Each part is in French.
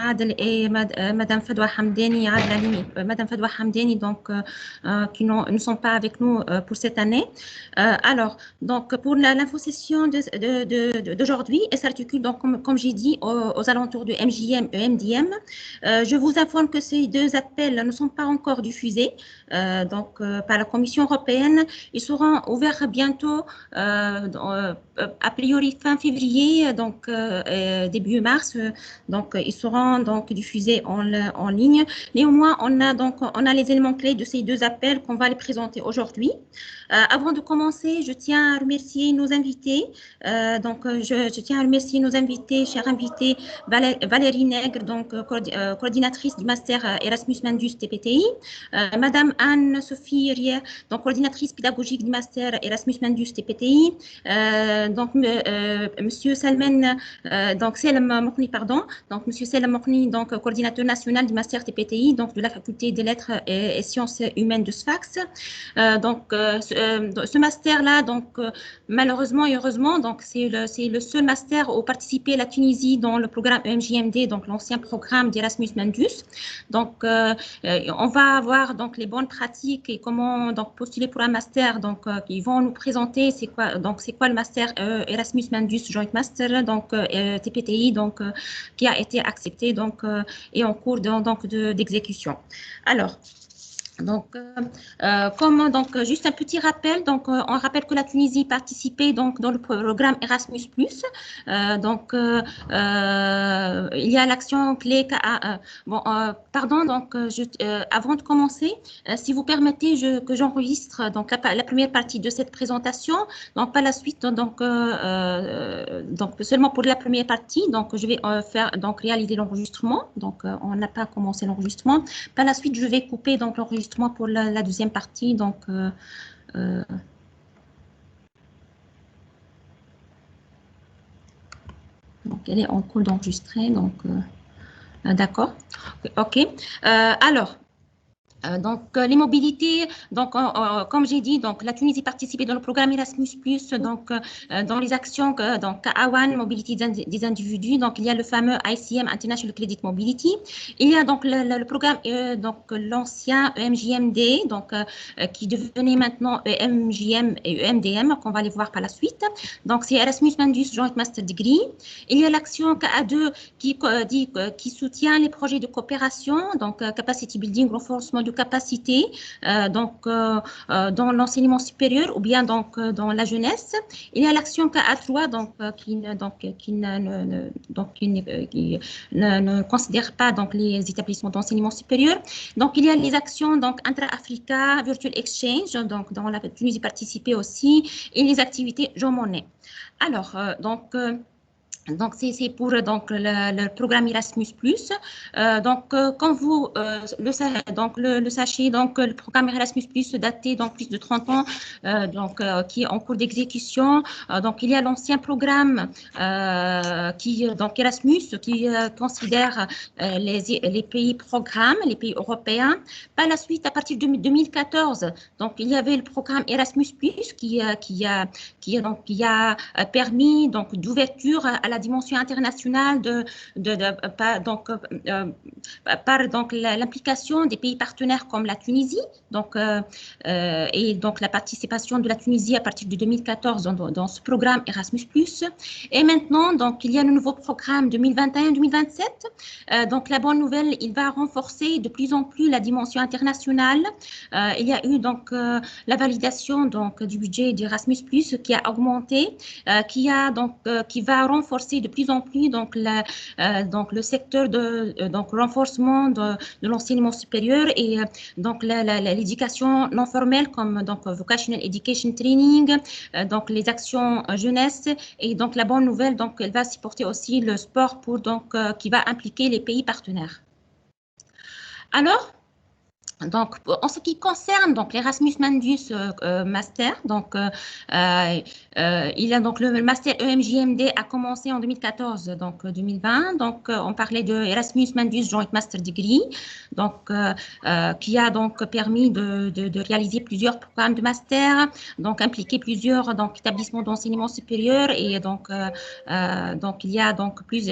Adel et Madame Fadwa Hamdani, Madame Fadwa Hamdani, donc qui ne sont pas avec nous pour cette année. Alors, donc pour l'infosession d'aujourd'hui, elle s'articule donc comme j'ai dit aux alentours de MJM et MDM. Je vous informe que ces deux appels ne sont pas encore diffusés donc par la Commission européenne. Ils seront ouverts bientôt, a priori fin février, donc début mars. Donc ils seront donc diffusés en ligne. Néanmoins, on a les éléments clés de ces deux appels qu'on va les présenter aujourd'hui. Avant de commencer, je tiens à remercier nos invités. Je tiens à remercier nos invités, chers invités, Valérie Nègre, donc coordinatrice du master Erasmus Mundus TPTI, Madame Anne-Sophie Rier, donc coordinatrice pédagogique du master Erasmus Mundus TPTI, Monsieur Salman, donc Selam Mokhni, pardon, donc Monsieur Selam Mokhni, donc coordinateur national du master TPTI, donc de la faculté des lettres et sciences humaines de Sfax. Ce master-là, donc malheureusement et heureusement, donc c'est le seul master où participait la Tunisie dans le programme EMJMD, donc l'ancien programme d'Erasmus Mundus. Donc on va avoir donc les bonnes pratiques et comment donc postuler pour un master. Donc ils vont nous présenter c'est quoi le master Erasmus Mundus Joint Master, donc TPTI, donc qui a été accepté donc et en cours d'exécution. Alors. Donc, juste un petit rappel. Donc, on rappelle que la Tunisie participait donc dans le programme Erasmus+. Il y a l'action clé. Avant de commencer, si vous permettez que j'enregistre donc la première partie de cette présentation. Donc, pas la suite. Donc seulement pour la première partie. Donc, je vais réaliser l'enregistrement. Donc, on n'a pas commencé l'enregistrement. Par la suite, je vais couper donc l'enregistrement pour la deuxième partie. Donc, elle est en cours d'enregistrer. Donc, d'accord. OK. Alors. Les mobilités, comme j'ai dit, donc la Tunisie participait dans le programme Erasmus+, donc dans les actions donc AWAN, mobilité des individus. Donc il y a le fameux ICM, International Credit Mobility. Il y a donc le programme l'ancien EMJMD, donc qui devenait maintenant EMJM et EMDM, qu'on va aller voir par la suite. Donc c'est Erasmus Mundus Joint Master Degree. Il y a l'action KA2 qui soutient les projets de coopération, donc capacity building, renforcement de capacité dans l'enseignement supérieur ou bien donc dans la jeunesse. Il y a l'action KA3 qui ne considère pas donc les établissements d'enseignement supérieur. Donc il y a les actions donc intra-Africa, Virtual Exchange, donc dans la Tunisie participée aussi, et les activités Jean Monnet. Alors donc c'est pour le programme Erasmus+. Quand vous le sachez, donc le programme Erasmus+ daté donc plus de 30 ans, qui est en cours d'exécution. Donc il y a l'ancien programme Erasmus qui considère les pays programmes, les pays européens. Par la suite, à partir de 2014, donc il y avait le programme Erasmus+ qui a permis donc d'ouverture à la dimension internationale par l'implication des pays partenaires comme la Tunisie, et donc la participation de la Tunisie à partir de 2014 dans ce programme Erasmus+. Et maintenant, donc il y a le nouveau programme 2021-2027. Donc la bonne nouvelle, il va renforcer de plus en plus la dimension internationale. Il y a eu donc la validation donc du budget d'Erasmus+, qui a augmenté, qui va renforcer de plus en plus donc le secteur de renforcement de l'enseignement supérieur et donc l'éducation non formelle comme donc vocational education training, donc les actions jeunesse, et donc la bonne nouvelle, donc elle va supporter aussi le sport pour qui va impliquer les pays partenaires. Alors Donc, en ce qui concerne donc l'Erasmus Mundus Master, donc il y a donc le Master EMJMD a commencé en 2014, donc 2020. Donc, on parlait de Erasmus Mundus Joint Master Degree, donc qui a donc permis de réaliser plusieurs programmes de master, donc impliquer plusieurs donc établissements d'enseignement supérieur et donc il y a donc plus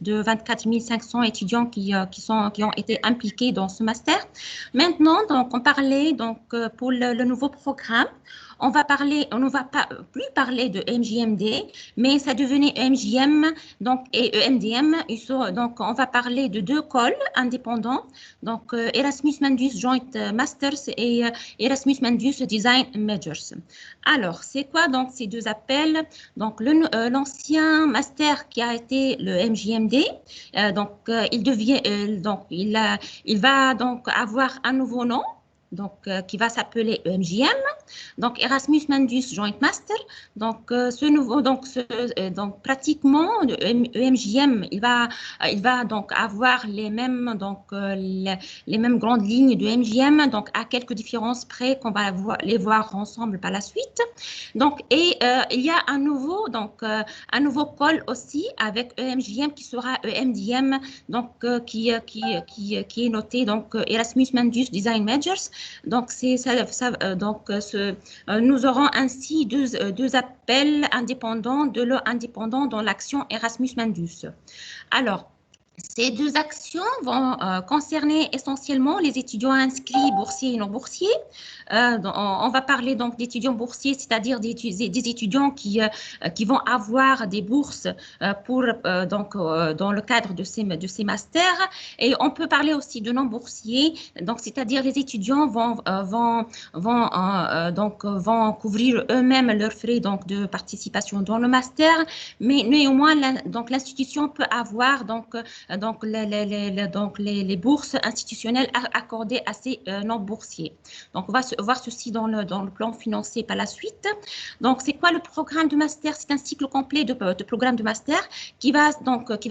de 24 500 étudiants qui ont été impliqués dans ce master. Maintenant, donc, on parlait donc pour le nouveau programme, on ne va pas plus parler de MJMD, mais ça devenait MJM donc, et EMDM. Donc, on va parler de deux cols indépendants, donc Erasmus Mundus Joint Masters et Erasmus Mundus Design Majors. Alors, c'est quoi donc ces deux appels? Donc, l'ancien master qui a été le MJMD, il va donc avoir un nouveau nom, donc qui va s'appeler EMJM, donc Erasmus Mundus Joint Master. Donc donc pratiquement EMJM, il va donc avoir les mêmes les mêmes grandes lignes de MJM, donc à quelques différences près qu'on va les voir ensemble par la suite. Donc il y a un nouveau call aussi avec EMJM qui sera EMDM, donc qui est noté donc Erasmus Mundus Design Majors. Donc nous aurons ainsi deux appels indépendants dans l'action Erasmus Mundus. Alors, ces deux actions vont concerner essentiellement les étudiants inscrits, boursiers et non boursiers. On va parler donc d'étudiants boursiers, c'est-à-dire des étudiants qui vont avoir des bourses dans le cadre de ces masters. Et on peut parler aussi de non boursiers, donc c'est-à-dire les étudiants vont couvrir eux-mêmes leurs frais donc de participation dans le master, mais néanmoins l'institution peut avoir les bourses institutionnelles accordées à ces non-boursiers. Donc, on va voir ceci dans le plan financier par la suite. Donc, c'est quoi le programme de master? C'est un cycle complet de programme de master qui va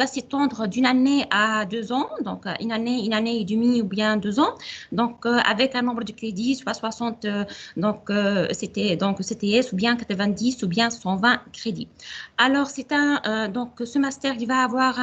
s'étendre d'une année à 2 ans, donc une année et demie ou bien 2 ans, donc avec un nombre de crédits, soit 60 CTS ou bien 90 ou bien 120 crédits. Alors, ce master, il va avoir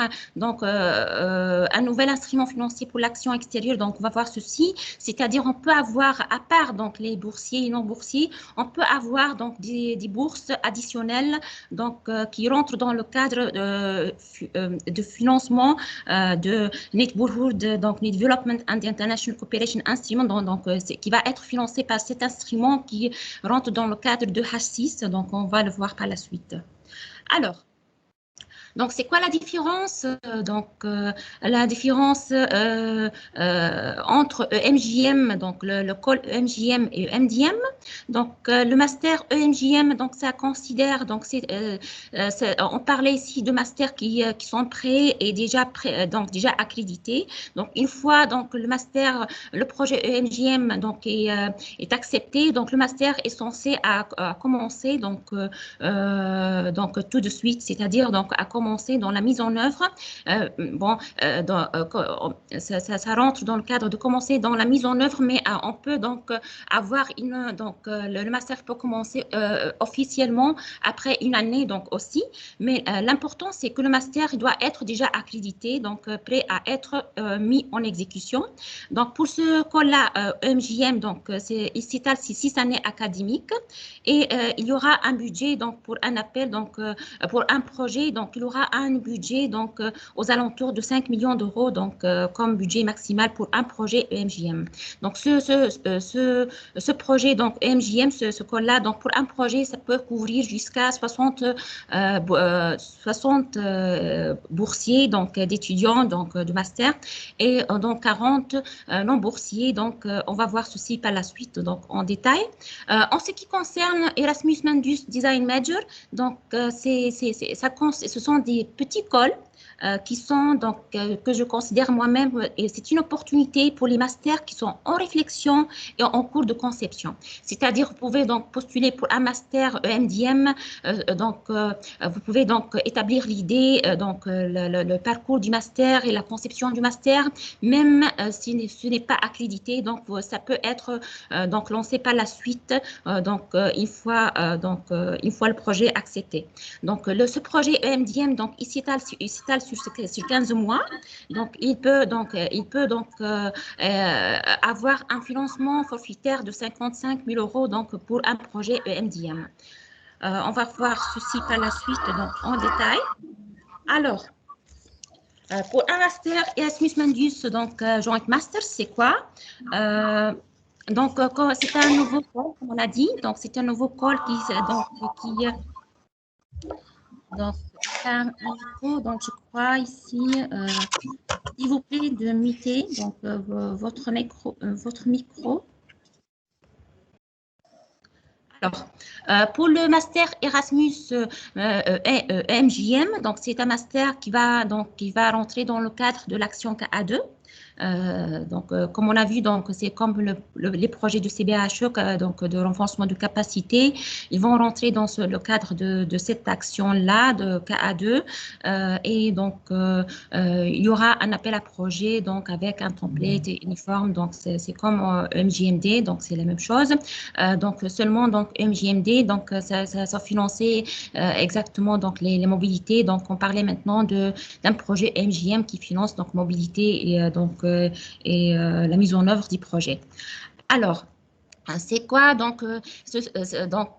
un nouvel instrument financier pour l'action extérieure. Donc, on va voir ceci, c'est-à-dire on peut avoir, à part donc les boursiers et non boursiers, on peut avoir donc des bourses additionnelles donc qui rentrent dans le cadre de financement de Neighborhood, donc Development and International Cooperation Instrument, qui va être financé par cet instrument qui rentre dans le cadre de H6. Donc, on va le voir par la suite. Alors, donc, c'est quoi la différence? La différence entre EMJM, donc le call EMJM et EMDM. Donc, le master EMJM, donc ça considère, donc on parlait ici de masters qui sont prêts et déjà accrédités. Donc, une fois donc le projet EMJM donc est accepté, donc le master est censé à commencer donc tout de suite, c'est-à-dire donc à commencer dans la mise en œuvre. Ça rentre dans le cadre de commencer dans la mise en œuvre, mais on peut donc avoir le master peut commencer officiellement après une année donc aussi. Mais l'important c'est que le master doit être déjà accrédité, donc prêt à être mis en exécution. Donc pour ce cas-là, EMJM, donc il s'étale 6 années académiques et il y aura un budget donc pour un appel donc pour un projet, donc il y aura un budget donc aux alentours de 5 millions d'euros donc comme budget maximal pour un projet EMJM. Donc ce projet donc EMJM, ce col-là, donc pour un projet ça peut couvrir jusqu'à 60 boursiers donc d'étudiants donc de master et donc 40 non boursiers. Donc on va voir ceci par la suite donc en détail. En ce qui concerne Erasmus Mundus Design Major, donc ce sont des petits cols qui sont donc que je considère moi-même, et c'est une opportunité pour les masters qui sont en réflexion et en cours de conception. C'est-à-dire, vous pouvez donc postuler pour un master EMDM, vous pouvez donc établir l'idée, le parcours du master et la conception du master, même si ce n'est pas accrédité, donc ça peut être donc lancé par la suite, une fois le projet accepté. Donc ce projet EMDM, donc il s'étale sur 15 mois, donc il peut avoir un financement forfaitaire de 55 000 euros donc pour un projet EMDM. On va voir ceci par la suite donc en détail. Alors, pour un master Erasmus Mundus, donc Joint Master, c'est quoi? C'est un nouveau call, comme on a dit. Donc, c'est un nouveau call donc un micro. Donc, je crois ici, s'il vous plaît, de muter donc votre micro. Alors, pour le master Erasmus MJM, donc c'est un master qui va rentrer dans le cadre de l'action KA2. Comme on a vu, donc c'est comme les projets de CBHE, donc de renforcement de capacité, ils vont rentrer dans le cadre de cette action-là de KA2, et donc il y aura un appel à projet donc avec un template uniforme, donc c'est comme MJMD, donc c'est la même chose. Donc seulement donc MJMD, donc ça finançait exactement donc les mobilités. Donc on parlait maintenant d'un projet MJM qui finance donc mobilité et la mise en œuvre du projet. Alors, c'est quoi donc,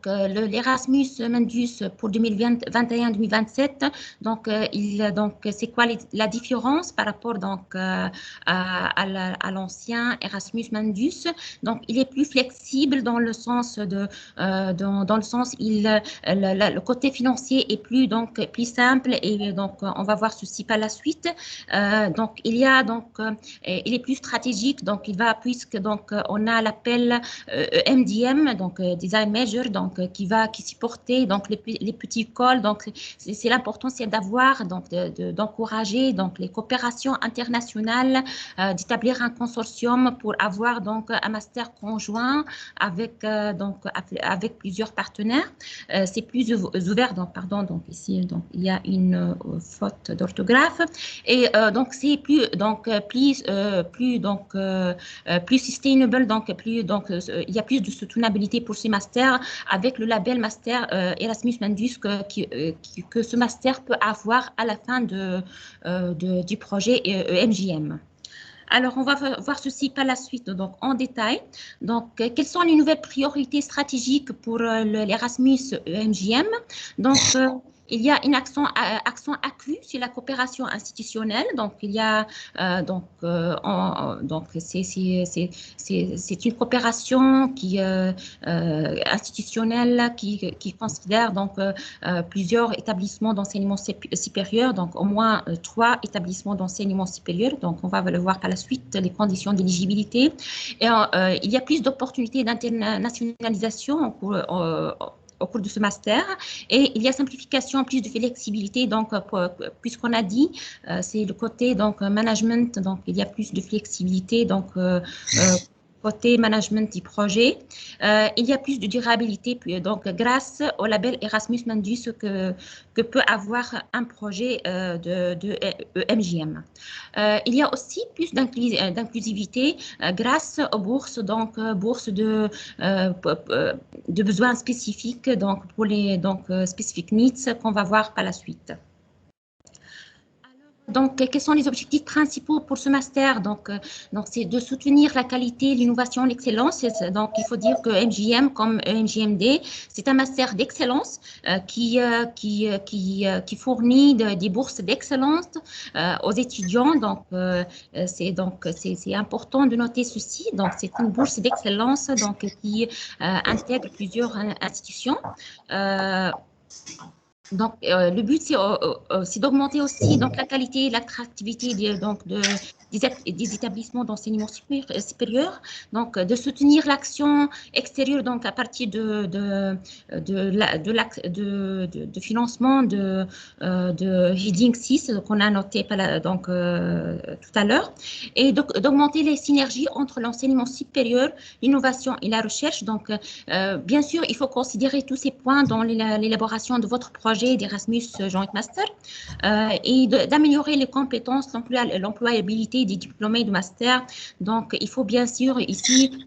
l'Erasmus Mundus pour 2021-2027? Donc, c'est quoi la différence par rapport donc à l'ancien Erasmus Mundus? Donc, il est plus flexible dans le sens le côté financier est plus simple, et donc on va voir ceci par la suite. Donc, il est plus stratégique, donc puisque donc on a l'appel MDM, donc Design Measure, donc qui supportait donc les petits calls. Donc c'est l'important, c'est d'avoir d'encourager donc les coopérations internationales, d'établir un consortium pour avoir donc un master conjoint avec plusieurs partenaires. C'est plus ouvert, donc pardon, donc ici donc il y a une faute d'orthographe, et donc c'est plus sustainable, donc il y a plus de soutenabilité pour ces masters avec le label master Erasmus Mundus que ce master peut avoir à la fin du projet MJM. Alors, on va voir ceci par la suite, donc en détail. Donc, quelles sont les nouvelles priorités stratégiques pour l'Erasmus MJM? Donc, il y a une accent accru sur la coopération institutionnelle. Donc, il y a c'est une coopération institutionnelle qui considère donc plusieurs établissements d'enseignement supérieur, donc au moins 3 établissements d'enseignement supérieur. Donc, on va le voir par la suite, les conditions d'éligibilité. Et il y a plus d'opportunités d'internationalisation au cours de ce master, et il y a simplification, plus de flexibilité. Donc, puisqu'on a dit, c'est le côté donc management, donc il y a plus de flexibilité, donc côté management du projet. Il y a plus de durabilité, donc grâce au label Erasmus Mundus que peut avoir un projet de MJM. Il y a aussi plus d'inclusivité grâce aux bourses, donc bourses de besoins spécifiques, donc pour les specific needs qu'on va voir par la suite. Donc, quels sont les objectifs principaux pour ce master? Donc c'est de soutenir la qualité, l'innovation, l'excellence. Donc, il faut dire que MJM, comme MJMD, c'est un master d'excellence qui fournit des bourses d'excellence aux étudiants. Donc, c'est important de noter ceci. Donc, c'est une bourse d'excellence qui intègre plusieurs institutions. Donc, le but, c'est d'augmenter aussi donc, la qualité et l'attractivité des établissements d'enseignement supérieur, donc de soutenir l'action extérieure donc, à partir de financement de Heading 6 qu'on a noté donc, tout à l'heure, et d'augmenter les synergies entre l'enseignement supérieur, l'innovation et la recherche. Donc, bien sûr, il faut considérer tous ces points dans l'élaboration de votre projet d'Erasmus Joint Master et d'améliorer les compétences, l'employabilité des diplômés de master. Donc, il faut bien sûr ici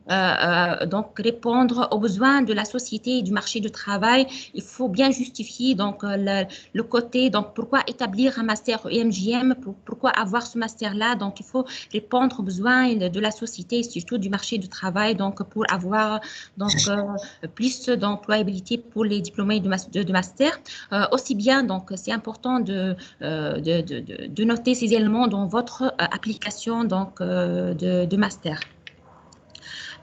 donc répondre aux besoins de la société et du marché du travail. Il faut bien justifier donc le côté, donc pourquoi établir un master EMJM, pourquoi avoir ce master-là. Donc, il faut répondre aux besoins de la société et surtout du marché du travail, donc pour avoir donc plus d'employabilité pour les diplômés de master. Aussi bien, donc c'est important de noter ces éléments dans votre application donc, de master.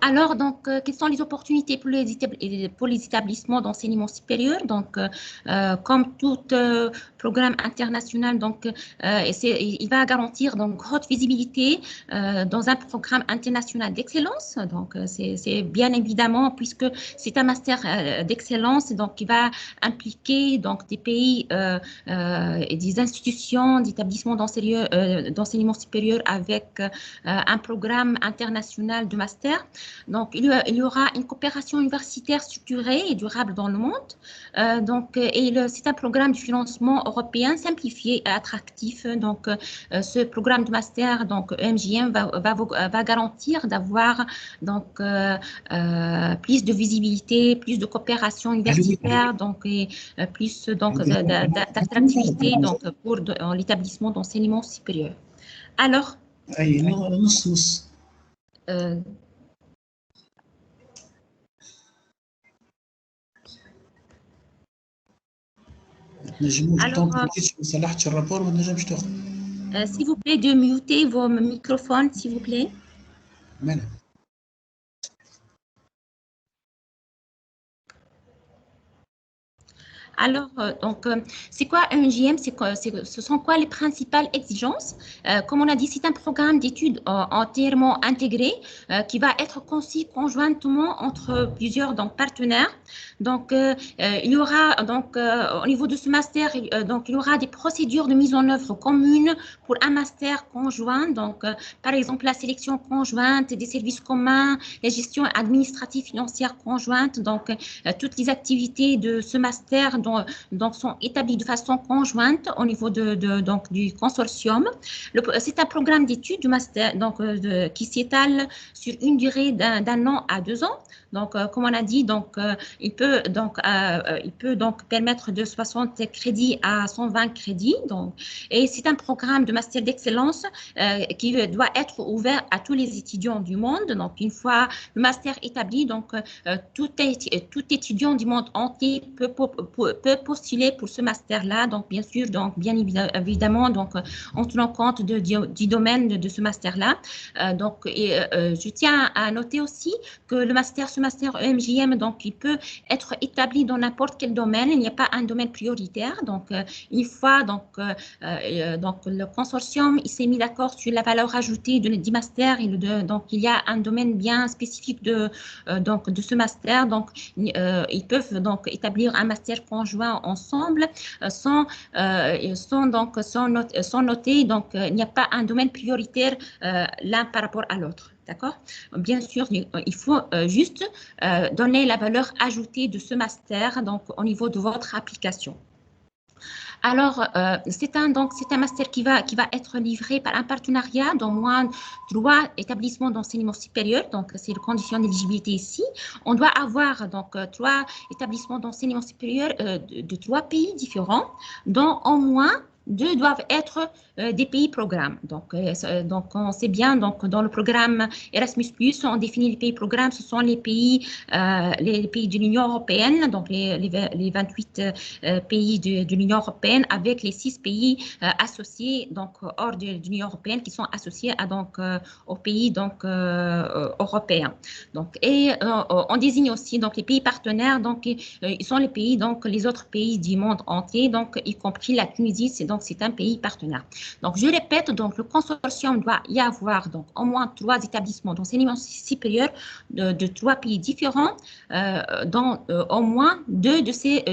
Alors, donc, quelles sont les opportunités pour les établissements d'enseignement supérieur? Donc, comme tout programme international, donc, il va garantir donc haute visibilité dans un programme international d'excellence. Donc, c'est bien évidemment puisque c'est un master d'excellence, donc qui va impliquer donc des pays et des institutions, d'établissements d'enseignement supérieur avec un programme international de master. Donc, il y aura une coopération universitaire structurée et durable dans le monde. C'est un programme de financement européen simplifié et attractif. Donc, ce programme de master, donc EMJM, va garantir d'avoir donc plus de visibilité, plus de coopération universitaire, donc et plus donc d'attractivité donc pour l'établissement d'enseignement supérieur. Alors. Alors, s'il vous plaît, de muter vos microphones, s'il vous plaît. Alors, donc, c'est quoi un JM? Ce sont quoi les principales exigences? Comme on a dit, c'est un programme d'études entièrement intégré qui va être conçu conjointement entre plusieurs donc, partenaires. Donc, il y aura donc au niveau de ce master, donc il y aura des procédures de mise en œuvre communes pour un master conjoint. Donc, par exemple, la sélection conjointe des services communs, la gestion administrative financière conjointe. Donc, toutes les activités de ce master donc sont établies de façon conjointe au niveau donc, du consortium. C'est un programme d'études du master donc, qui s'étale sur une durée d'un an à 2 ans. Donc, comme on a dit, donc, il peut donc permettre de 60 crédits à 120 crédits. Donc, et c'est un programme de master d'excellence qui doit être ouvert à tous les étudiants du monde. Donc, une fois le master établi, donc, tout étudiant du monde entier peut postuler pour ce master-là. Donc, bien sûr, donc, bien évidemment, donc, en tenant compte du domaine de ce master-là. Je tiens à noter aussi que ce master EMJM, donc, il peut être établi dans n'importe quel domaine. Il n'y a pas un domaine prioritaire. Donc, une fois, donc le consortium, il s'est mis d'accord sur la valeur ajoutée du master. Donc, il y a un domaine bien spécifique de ce master. Donc, ils peuvent donc établir un master conjoint ensemble sans noter. Donc, il n'y a pas un domaine prioritaire l'un par rapport à l'autre. D'accord? Bien sûr, il faut juste donner la valeur ajoutée de ce master donc, au niveau de votre application. Alors, c'est un master qui va être livré par un partenariat d'au moins 3 établissements d'enseignement supérieur. Donc, c'est les conditions d'éligibilité ici. On doit avoir donc 3 établissements d'enseignement supérieur de 3 pays différents, dont au moins deux doivent être des pays programmes. Donc, on sait bien, donc, dans le programme Erasmus+, on définit les pays programmes, ce sont les pays de l'Union européenne, donc les 28 pays de l'Union européenne, avec les 6 pays associés, donc hors de l'Union européenne, qui sont associés aux pays européens. Donc, et on désigne aussi donc les pays partenaires, donc ils sont les pays, donc les autres pays du monde entier, donc y compris la Tunisie, c'est un pays partenaire. Donc je répète, donc le consortium doit y avoir donc au moins 3 établissements d'enseignement supérieur de 3 pays différents, dont au moins 2 de ces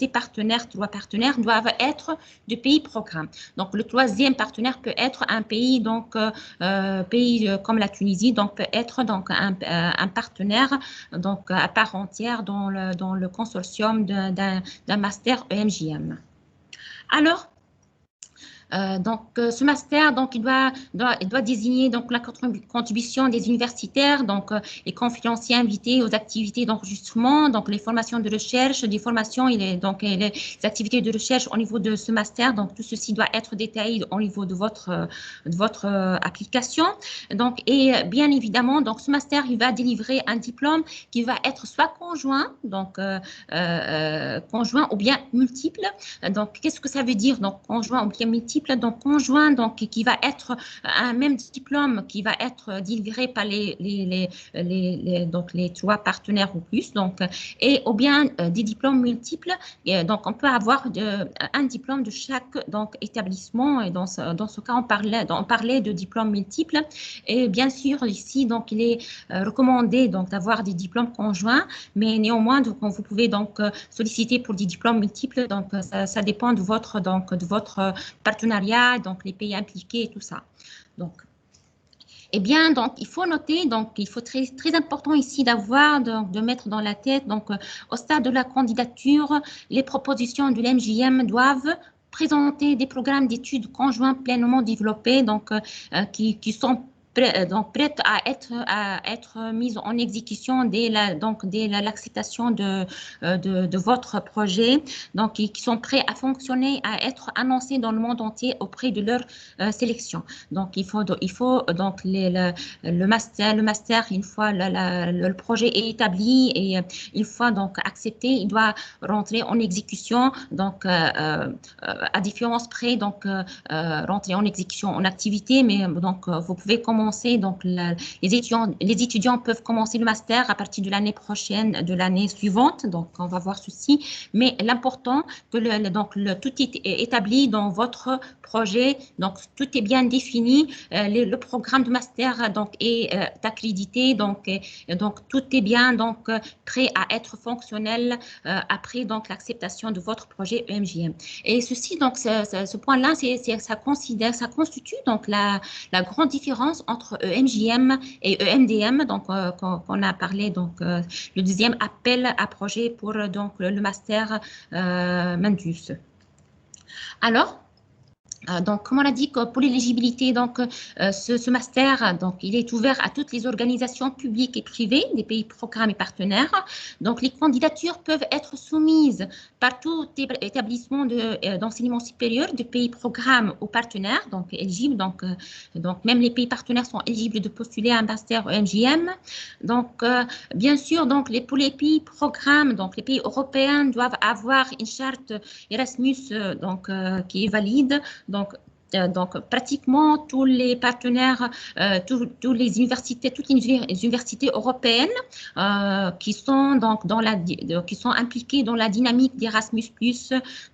partenaires, 3 partenaires doivent être de pays programmes. Donc le 3e partenaire peut être un pays comme la Tunisie, donc peut être donc un partenaire donc à part entière dans le consortium d'un master EMJM. Alors, ce master, donc, il doit désigner donc la contribution des universitaires, donc les conférenciers invités aux activités d'enregistrement, donc les formations de recherche, des formations les activités de recherche au niveau de ce master. Donc tout ceci doit être détaillé au niveau de votre application. Donc et bien évidemment, donc ce master il va délivrer un diplôme qui va être soit conjoint, donc conjoint ou bien multiple. Donc qu'est-ce que ça veut dire donc conjoint ou bien multiple? Donc conjoint, donc qui va être un même diplôme qui va être délivré par les 3 partenaires ou plus, donc et ou bien des diplômes multiples. Et donc on peut avoir un diplôme de chaque donc établissement, et dans ce cas on parlait de diplômes multiples. Et bien sûr ici donc il est recommandé donc d'avoir des diplômes conjoints, mais néanmoins donc, vous pouvez donc solliciter pour des diplômes multiples. Donc ça dépend de votre partenariat, donc les pays impliqués et tout ça. Donc, eh bien, donc il faut noter, donc il faut très important ici de mettre dans la tête, donc au stade de la candidature, les propositions de l'MJM doivent présenter des programmes d'études conjoints pleinement développés, donc qui sont prêtes à être mises en exécution dès l'acceptation de votre projet, donc qui sont prêts à fonctionner, à être annoncés dans le monde entier auprès de leur sélection. Donc il faut donc le master, une fois le projet est établi et une fois donc accepté, il doit rentrer en exécution, donc à différence près, donc rentrer en exécution en activité, mais donc vous pouvez commencer, donc les étudiants peuvent commencer le master à partir de l'année prochaine, de l'année suivante, donc on va voir ceci, mais l'important que tout est établi dans votre projet, donc tout est bien défini, le programme de master donc est accrédité, donc tout est bien donc prêt à être fonctionnel après donc l'acceptation de votre projet EMJM. Et ceci donc ce point-là, ça constitue donc la grande différence entre EMJM et EMDM, donc qu'on a parlé, donc le deuxième appel à projet pour donc le master Mendus. Alors, donc, comme on a dit, que pour l'éligibilité, donc ce master, donc il est ouvert à toutes les organisations publiques et privées des pays programmes et partenaires. Donc, les candidatures peuvent être soumises par tout établissement d'enseignement supérieur de pays programmes ou partenaires, donc éligibles. Donc même les pays partenaires sont éligibles de postuler à un master EMJM. Donc, bien sûr, donc pour les pays programmes, donc les pays européens doivent avoir une charte Erasmus qui est valide. Donc, pratiquement tous les partenaires, toutes les universités européennes qui sont donc qui sont impliquées dans la dynamique d'Erasmus+,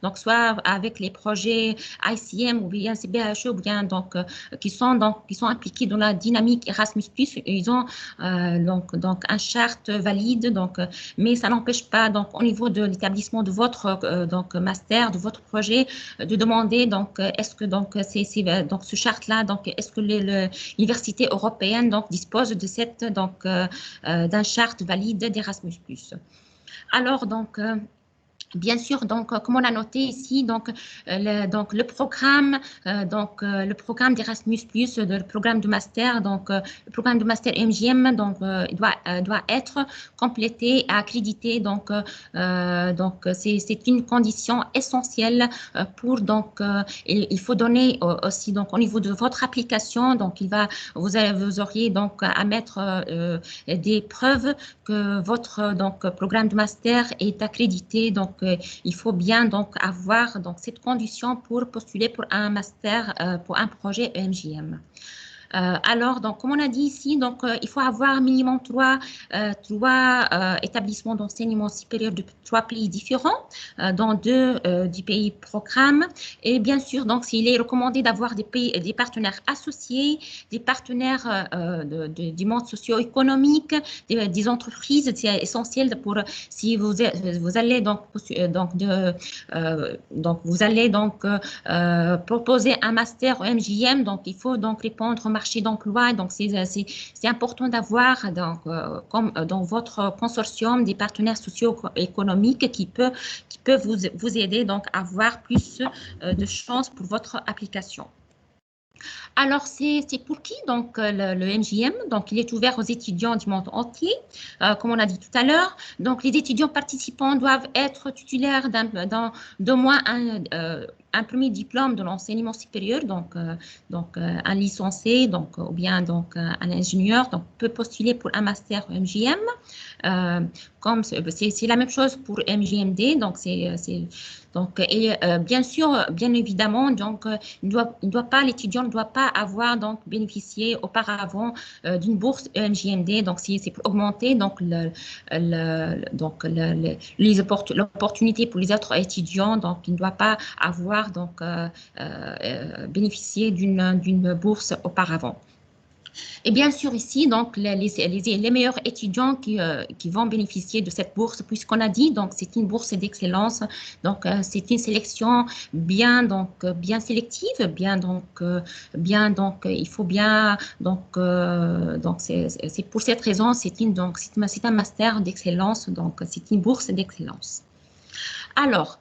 donc soit avec les projets ICM ou bien CBHE, ou bien donc qui sont impliqués dans la dynamique Erasmus+, ils ont donc un charte valide, donc mais ça n'empêche pas donc au niveau de l'établissement de votre donc master, de votre projet, de demander donc est-ce que donc donc ce charte-là, donc est-ce que l'université européenne donc dispose de d'un charte valide d'Erasmus+. Alors donc Bien sûr, donc, comme on a noté ici, donc, le programme d'Erasmus+, le programme de master, donc, le programme de master MGM, donc, doit être complété et accrédité. Donc, c'est une condition essentielle pour, donc, il faut donner aussi, donc, au niveau de votre application, donc, vous auriez donc à mettre des preuves que votre donc, programme de master est accrédité. Donc, il faut bien donc avoir donc, cette condition pour postuler pour un master, pour un projet EMJM. Alors, donc, comme on a dit ici, donc, il faut avoir minimum trois établissements d'enseignement supérieur de 3 pays différents, dans 2 du pays programme. Et bien sûr, donc, s'il est recommandé d'avoir des partenaires associés, des partenaires du monde socio-économique, des entreprises, c'est essentiel pour si vous allez donc, vous allez donc proposer un master au MJM, donc il faut donc répondre au marché d'emploi. Donc, c'est important d'avoir comme dans votre consortium des partenaires socio-économiques qui peuvent vous aider donc à avoir plus de chances pour votre application. Alors, c'est pour qui donc le MJM? Donc, il est ouvert aux étudiants du monde entier, comme on a dit tout à l'heure. Donc, les étudiants participants doivent être titulaires d'au moins un premier diplôme de l'enseignement supérieur, donc un licencié, donc ou bien donc un ingénieur, donc peut postuler pour un master MJM. Comme c'est la même chose pour MJMD, donc bien sûr, bien évidemment, donc l'étudiant ne doit pas avoir donc bénéficié auparavant d'une bourse MJMD. Donc c'est pour augmenter donc l'opportunité pour les autres étudiants. Donc il ne doit pas avoir donc bénéficié d'une bourse auparavant. Et bien sûr, ici, donc, les meilleurs étudiants qui vont bénéficier de cette bourse, puisqu'on a dit, donc, c'est une bourse d'excellence. Donc, c'est une sélection bien sélective, il faut bien, donc, c'est pour cette raison, c'est un master d'excellence, donc, c'est une bourse d'excellence. Alors,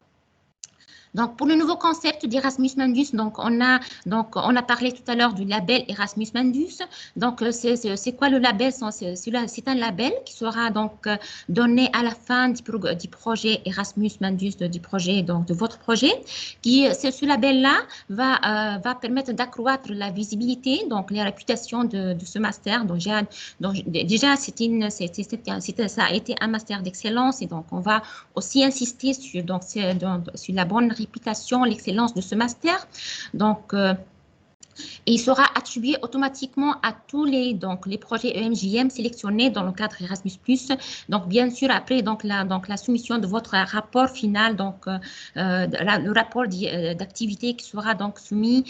donc, pour le nouveau concept d'Erasmus Mundus, donc on a parlé tout à l'heure du label Erasmus Mundus. Donc, c'est quoi le label? C'est un label qui sera donc donné à la fin du projet Erasmus Mundus, du projet, donc de votre projet. Ce label-là va permettre d'accroître la visibilité, donc la réputation de ce master. Donc, déjà, ça a été un master d'excellence et donc on va aussi insister sur la bonne réputation, l'excellence de ce master. Donc, et il sera attribué automatiquement à tous les projets EMJM sélectionnés dans le cadre Erasmus+. Donc, bien sûr, après la soumission de votre rapport final, donc le rapport d'activité qui sera donc soumis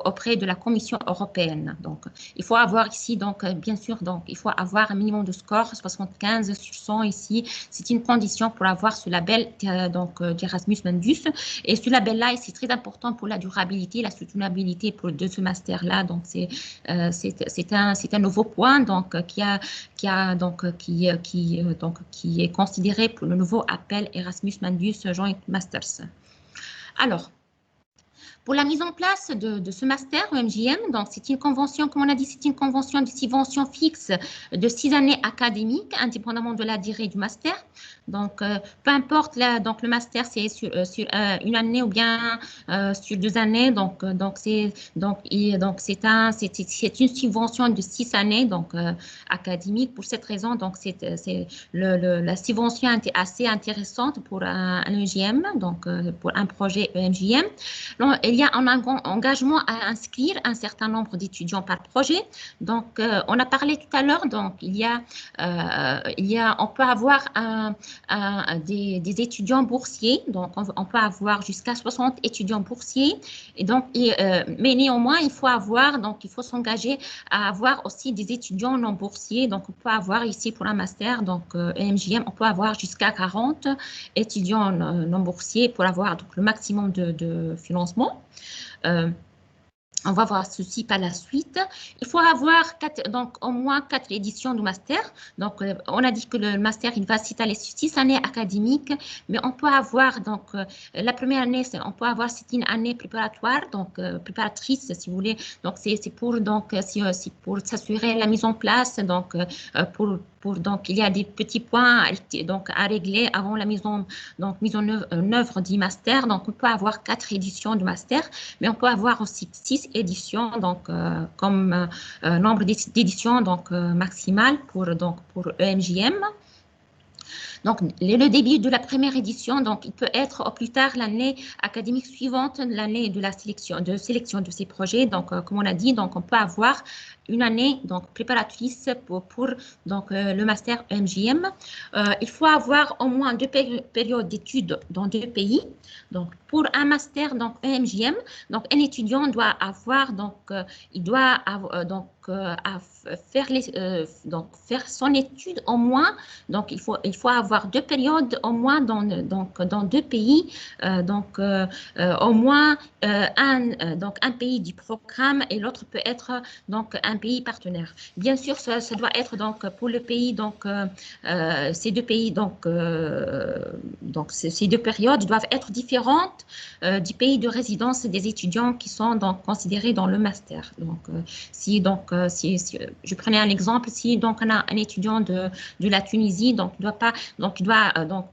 auprès de la Commission européenne. Donc, il faut avoir ici, donc, bien sûr, donc, il faut avoir un minimum de score, 75 sur 100 ici. C'est une condition pour avoir ce label d'Erasmus Mundus. Et ce label-là, c'est très important pour la durabilité, la soutenabilité de ce master-là. Donc, c'est un nouveau point donc, qui est considéré pour le nouveau appel Erasmus Mundus Joint Masters. Alors, pour la mise en place de ce master EMJM, donc c'est une convention, comme on a dit, c'est une convention de subvention fixe de 6 années académiques, indépendamment de la durée du master. Donc, peu importe, le master, c'est sur une année ou bien sur 2 années. Donc c'est une subvention de 6 années, donc académique. Pour cette raison, donc la subvention est assez intéressante pour un EMJM, donc pour un projet EMJM. Donc, il y a un engagement à inscrire un certain nombre d'étudiants par projet. Donc, on a parlé tout à l'heure, donc on peut avoir des étudiants boursiers, donc on peut avoir jusqu'à 60 étudiants boursiers. Et donc, mais néanmoins, il faut s'engager à avoir aussi des étudiants non boursiers. Donc, on peut avoir ici pour un master, donc EMJM, on peut avoir jusqu'à 40 étudiants non boursiers pour avoir donc, le maximum de financement. On va voir ceci par la suite. Il faut avoir donc au moins 4 éditions du master. Donc, on a dit que le master, il va s'étaler sur 6 années académiques, mais on peut avoir, donc, la première année, on peut avoir, c'est une année préparatoire, donc préparatrice, si vous voulez. Donc, c'est pour, donc, pour s'assurer la mise en place, donc, donc, il y a des petits points donc, à régler avant la mise en œuvre du master. Donc, on peut avoir 4 éditions du master, mais on peut avoir aussi 6 éditions, donc comme nombre d'éditions donc maximal pour EMJM. Donc, le début de la première édition, donc, il peut être au plus tard l'année académique suivante, l'année de la sélection de ces projets. Donc, comme on a dit, donc, on peut avoir une année donc préparatrice pour donc le master EMJM. Il faut avoir au moins 2 périodes d'études dans 2 pays. Donc, pour un master donc EMJM, donc un étudiant doit avoir donc il doit avoir, donc faire son étude au moins. Donc, il faut avoir 2 périodes au moins dans 2 pays. Au moins un pays du programme et l'autre peut être donc un pays partenaire. Bien sûr, ça doit être donc pour le pays, donc ces 2 pays, donc ces 2 périodes doivent être différentes du pays de résidence des étudiants qui sont donc considérés dans le master. Donc, si je prenais un exemple, si donc on a un étudiant de la Tunisie, donc il doit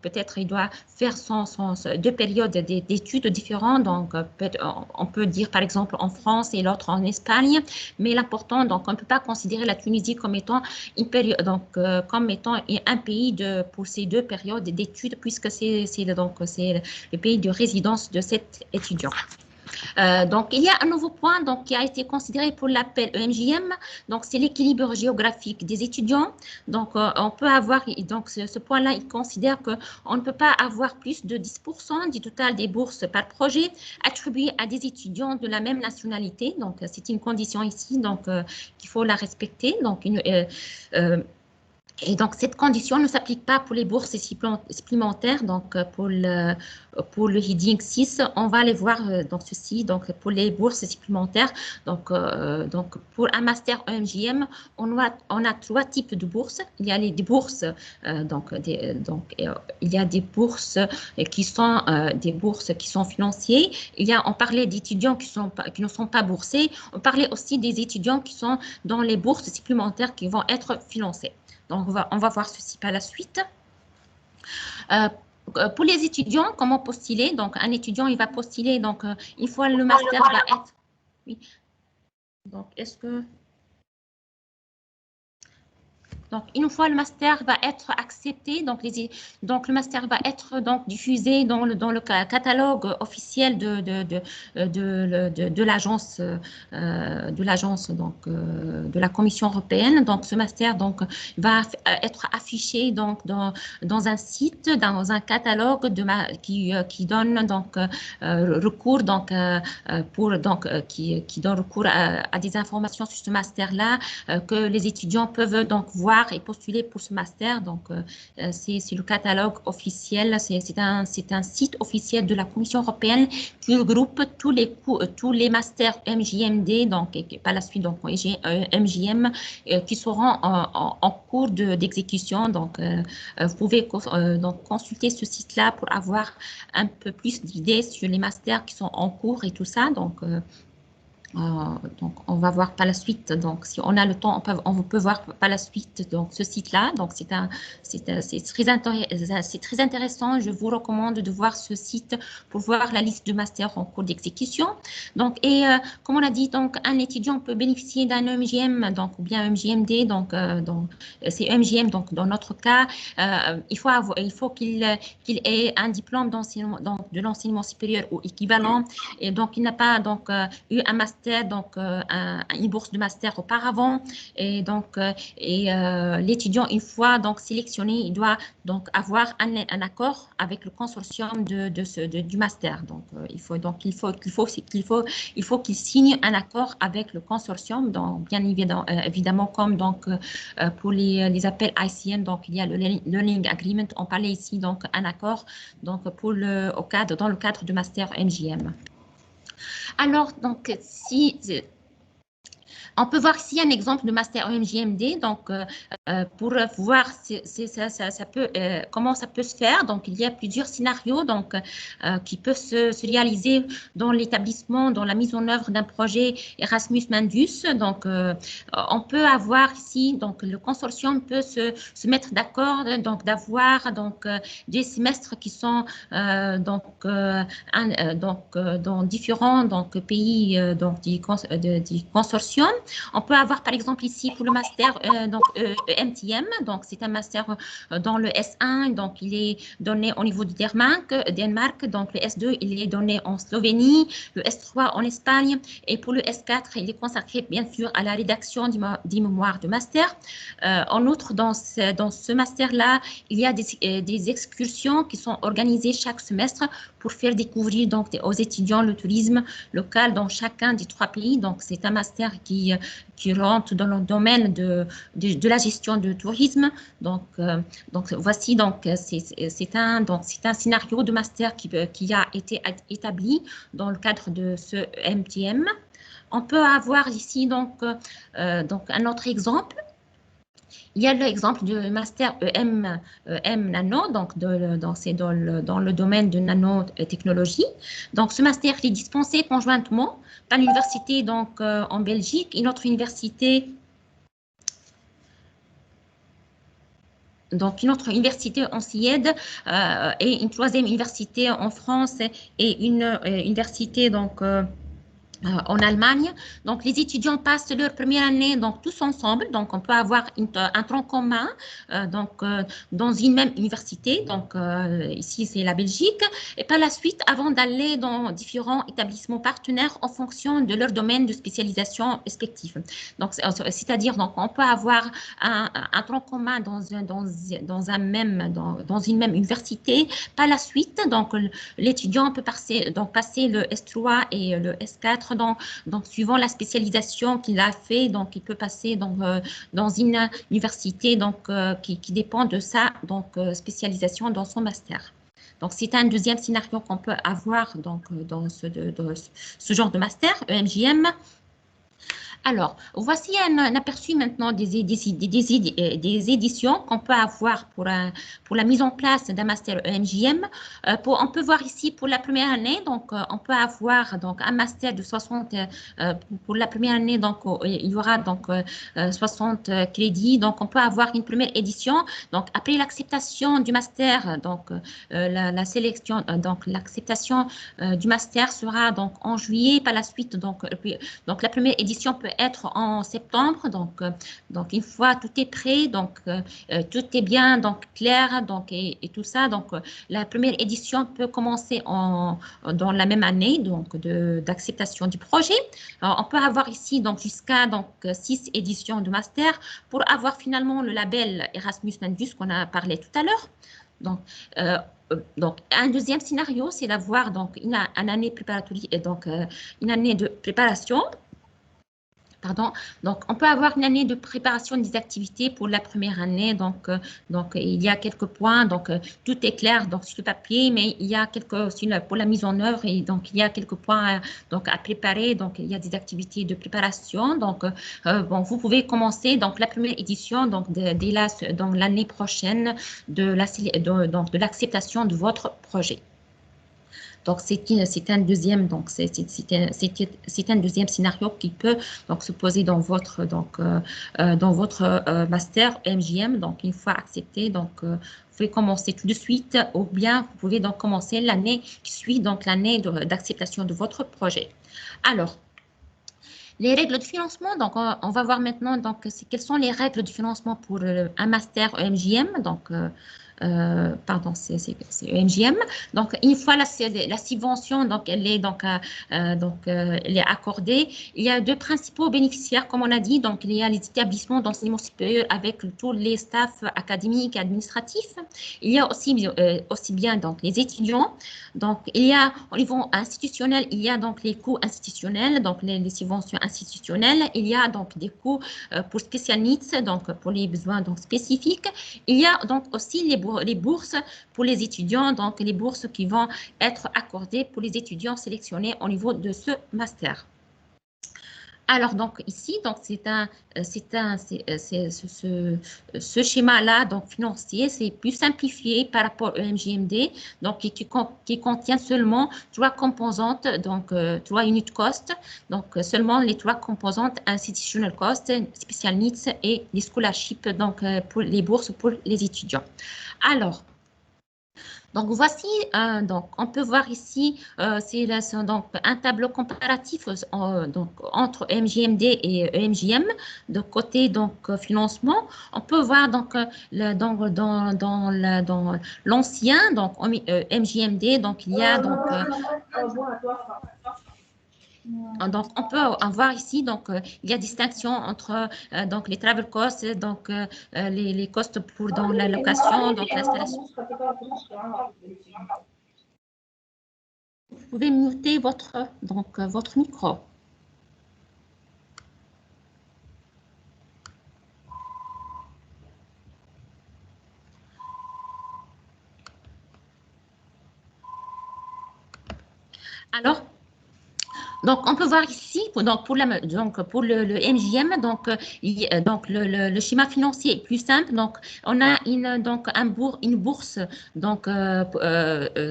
peut-être il doit faire 2 périodes d'études différentes. Donc, on peut dire par exemple en France et l'autre en Espagne, mais l'important, donc on ne peut pas considérer la Tunisie comme étant une période, donc comme étant un pays pour ces 2 périodes d'études, puisque c'est le pays de résidence de cet étudiant. Donc, il y a un nouveau point donc, qui a été considéré pour l'appel EMJM. Donc, c'est l'équilibre géographique des étudiants. Donc, on peut avoir, donc ce point-là, il considère qu'on ne peut pas avoir plus de 10% du total des bourses par projet attribuées à des étudiants de la même nationalité. Donc, c'est une condition ici donc qu'il faut la respecter. Donc, et donc, cette condition ne s'applique pas pour les bourses supplémentaires. Donc, pour le heading 6, on va aller voir dans ceci. Donc, pour les bourses supplémentaires, donc pour un master EMJM, on a 3 types de bourses. Il y a des bourses, il y a des bourses qui sont financières. On parlait d'étudiants qui ne sont pas boursés. On parlait aussi des étudiants qui sont dans les bourses supplémentaires qui vont être financées. Donc, on va voir ceci par la suite. Pour les étudiants, comment postuler? Donc, un étudiant, il va postuler. Donc, une fois le master va être... Oui. Donc, est-ce que... Donc, une fois le master va être accepté, donc le master va être donc diffusé dans le catalogue officiel de l'agence donc de la Commission européenne. Donc, ce master donc va être affiché donc dans un site, dans un catalogue qui donne donc recours donc qui donne recours à des informations sur ce master-là que les étudiants peuvent donc voir et postuler pour ce master. Donc, c'est le catalogue officiel, c'est un site officiel de la Commission européenne qui regroupe tous les masters MJMD, donc, et par la suite, donc, MJM, qui seront en cours d'exécution. Donc, vous pouvez donc consulter ce site-là pour avoir un peu plus d'idées sur les masters qui sont en cours et tout ça. Donc, on va voir par la suite. Donc, si on a le temps, on peut voir par la suite donc ce site-là. Donc, c'est très intéressant. Je vous recommande de voir ce site pour voir la liste de masters en cours d'exécution. Donc, comme on a dit, donc un étudiant peut bénéficier d'un EMJM, donc ou bien EMJMD. Donc, c'est EMJM. Donc, dans notre cas, il faut qu'il ait un diplôme de l'enseignement supérieur ou équivalent. Et donc, il n'a pas donc eu un master, donc une bourse de master auparavant, et donc l'étudiant, une fois donc sélectionné, il doit donc avoir un accord avec le consortium du master. Donc il faut qu'il signe un accord avec le consortium. Donc bien évidemment comme donc pour les appels ICN, donc il y a le Learning Agreement. On parlait ici donc un accord donc dans le cadre du master MJM. Alors, donc, si on peut voir ici un exemple de master EMJMD, donc pour voir comment ça peut se faire. Donc, il y a plusieurs scénarios donc, qui peuvent se réaliser dans l'établissement, dans la mise en œuvre d'un projet Erasmus Mundus. Donc, on peut avoir ici, donc le consortium peut se mettre d'accord, donc d'avoir donc des semestres qui sont dans différents donc, pays donc, du consortium. On peut avoir par exemple ici pour le master EMTM, donc c'est un master dans le S1, donc il est donné au niveau du Danemark, donc le S2 il est donné en Slovénie, le S3 en Espagne, et pour le S4 il est consacré bien sûr à la rédaction du mémoire de master. En outre, dans ce master-là, il y a des excursions qui sont organisées chaque semestre pour faire découvrir donc, aux étudiants le tourisme local dans chacun des 3 pays. Donc, c'est un master qui rentre dans le domaine de la gestion du tourisme. Donc voici, donc, c'est un scénario de master qui a été établi dans le cadre de ce MTM. On peut avoir ici donc un autre exemple. Il y a l'exemple du master EM Nano, donc c'est dans le domaine de nanotechnologie. Donc, ce master est dispensé conjointement par l'université donc en Belgique, une autre université. Donc, une autre université en Suède et une 3e université en France et une université donc en Allemagne. Donc, les étudiants passent leur première année donc, tous ensemble. Donc, on peut avoir un tronc commun dans une même université. Donc, ici, c'est la Belgique. Et par la suite, avant d'aller dans différents établissements partenaires en fonction de leur domaine de spécialisation respectif. Donc, c'est-à-dire, donc, on peut avoir un tronc commun dans une même université. Par la suite, donc, l'étudiant peut passer le S3 et le S4 donc, suivant la spécialisation qu'il a fait, donc il peut passer dans une université donc, qui dépend de sa spécialisation dans son master. Donc, c'est un deuxième scénario qu'on peut avoir donc, dans ce genre de master, EMJM. Alors, voici un aperçu maintenant des éditions qu'on peut avoir pour la mise en place d'un master EMJM. On peut voir ici pour la première année, donc on peut avoir donc, un master de 60, pour la première année, donc il y aura donc 60 crédits. Donc, on peut avoir une première édition. Donc, après l'acceptation du master, donc la sélection, donc l'acceptation du master sera donc en juillet. Par la suite, donc la première édition peut être en septembre. Donc une fois tout est prêt, donc tout est bien donc clair, donc et tout ça. Donc la première édition peut commencer dans la même année donc d'acceptation du projet. Alors, on peut avoir ici donc jusqu'à donc 6 éditions de master pour avoir finalement le label Erasmus Mundus qu'on a parlé tout à l'heure. Donc, un deuxième scénario, c'est d'avoir donc une année préparatoire, donc une année de préparation. Pardon. Donc, on peut avoir une année de préparation des activités pour la première année. Donc il y a quelques points. Donc, tout est clair donc, sur le papier, mais il y a pour la mise en œuvre. Et donc, il y a quelques points à préparer. Donc, il y a des activités de préparation. Donc, vous pouvez commencer donc, la première édition donc, dès l'année prochaine de l'acceptation de votre projet. Donc, c'est un deuxième, donc c'est un deuxième scénario qui peut donc se poser dans votre master MJM. Donc, une fois accepté, donc vous pouvez commencer tout de suite, ou bien vous pouvez donc commencer l'année qui suit, donc l'année d'acceptation de votre projet. Alors, les règles de financement, donc on va voir maintenant donc quelles sont les règles de financement pour un master MJM. Donc pardon, c'est EMJM. Donc, une fois la subvention, donc, elle est accordée, il y a 2 principaux bénéficiaires, comme on a dit. Donc, il y a les établissements d'enseignement supérieur avec tous les staffs académiques et administratifs. Il y a aussi bien donc, les étudiants. Donc, il y a au niveau institutionnel, il y a donc les coûts institutionnels, donc les subventions institutionnelles. Il y a donc des coûts pour special needs, donc pour les besoins donc, spécifiques. Il y a donc aussi les bourses les bourses pour les étudiants, donc les bourses qui vont être accordées pour les étudiants sélectionnés au niveau de ce master. Alors, donc ici, donc ce schéma-là, donc financier, c'est plus simplifié par rapport au MJMD, donc qui contient seulement 3 composantes, donc 3 unit cost, donc seulement les 3 composantes institutional cost, special needs et les scholarships, donc pour les bourses pour les étudiants. Alors, donc voici, donc on peut voir ici, c'est donc un tableau comparatif donc, entre MJMD et EMJM. De côté donc financement, on peut voir donc dans l'ancien donc MJMD, donc il y a donc on peut en voir ici, donc il y a distinction entre donc les travel costs, donc les costs pour dans la location, donc l'installation. Vous pouvez muter votre micro. Alors, donc, on peut voir ici, donc pour le MJM, donc, le schéma financier est plus simple. Donc, on a une bourse donc,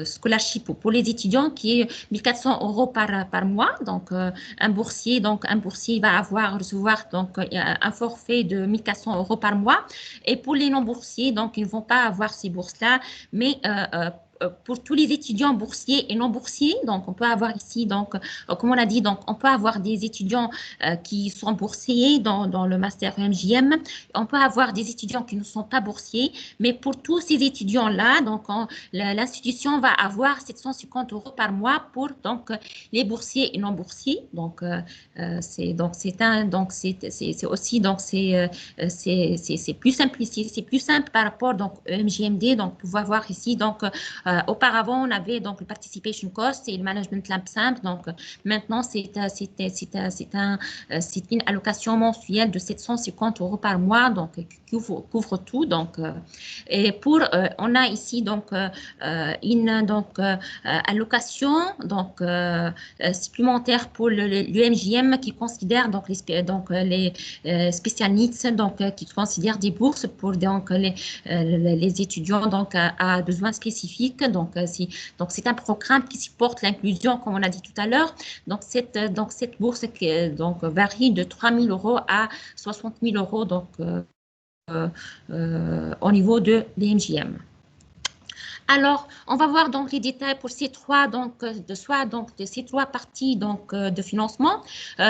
scholarship pour les étudiants qui est 1400 € par mois. Donc, un boursier va recevoir donc, un forfait de 1400 € par mois. Et pour les non-boursiers, donc, ils ne vont pas avoir ces bourses-là, mais pour tous les étudiants boursiers et non boursiers, donc on peut avoir ici, donc, comme on a dit, donc on peut avoir des étudiants qui sont boursiers dans le master MJM, on peut avoir des étudiants qui ne sont pas boursiers, mais pour tous ces étudiants-là, donc l'institution va avoir 750 € par mois pour donc les boursiers et non boursiers. Donc c'est aussi donc c'est plus simple ici, c'est plus simple par rapport donc MJMD. Donc vous pouvez voir ici donc auparavant, on avait donc le participation cost et le management lump sum. Donc maintenant, c'est une allocation mensuelle de 750 € par mois, donc qui couvre tout. Donc et on a ici donc une allocation donc supplémentaire pour l'UMJM qui considère donc les special needs, donc qui considère des bourses pour donc les étudiants donc à besoins spécifiques. Donc c'est un programme qui supporte l'inclusion, comme on a dit tout à l'heure. Donc cette bourse donc varie de 3 000 € à 60 000 € donc au niveau de l'EMJM. Alors, on va voir donc les détails pour ces trois parties donc de financement.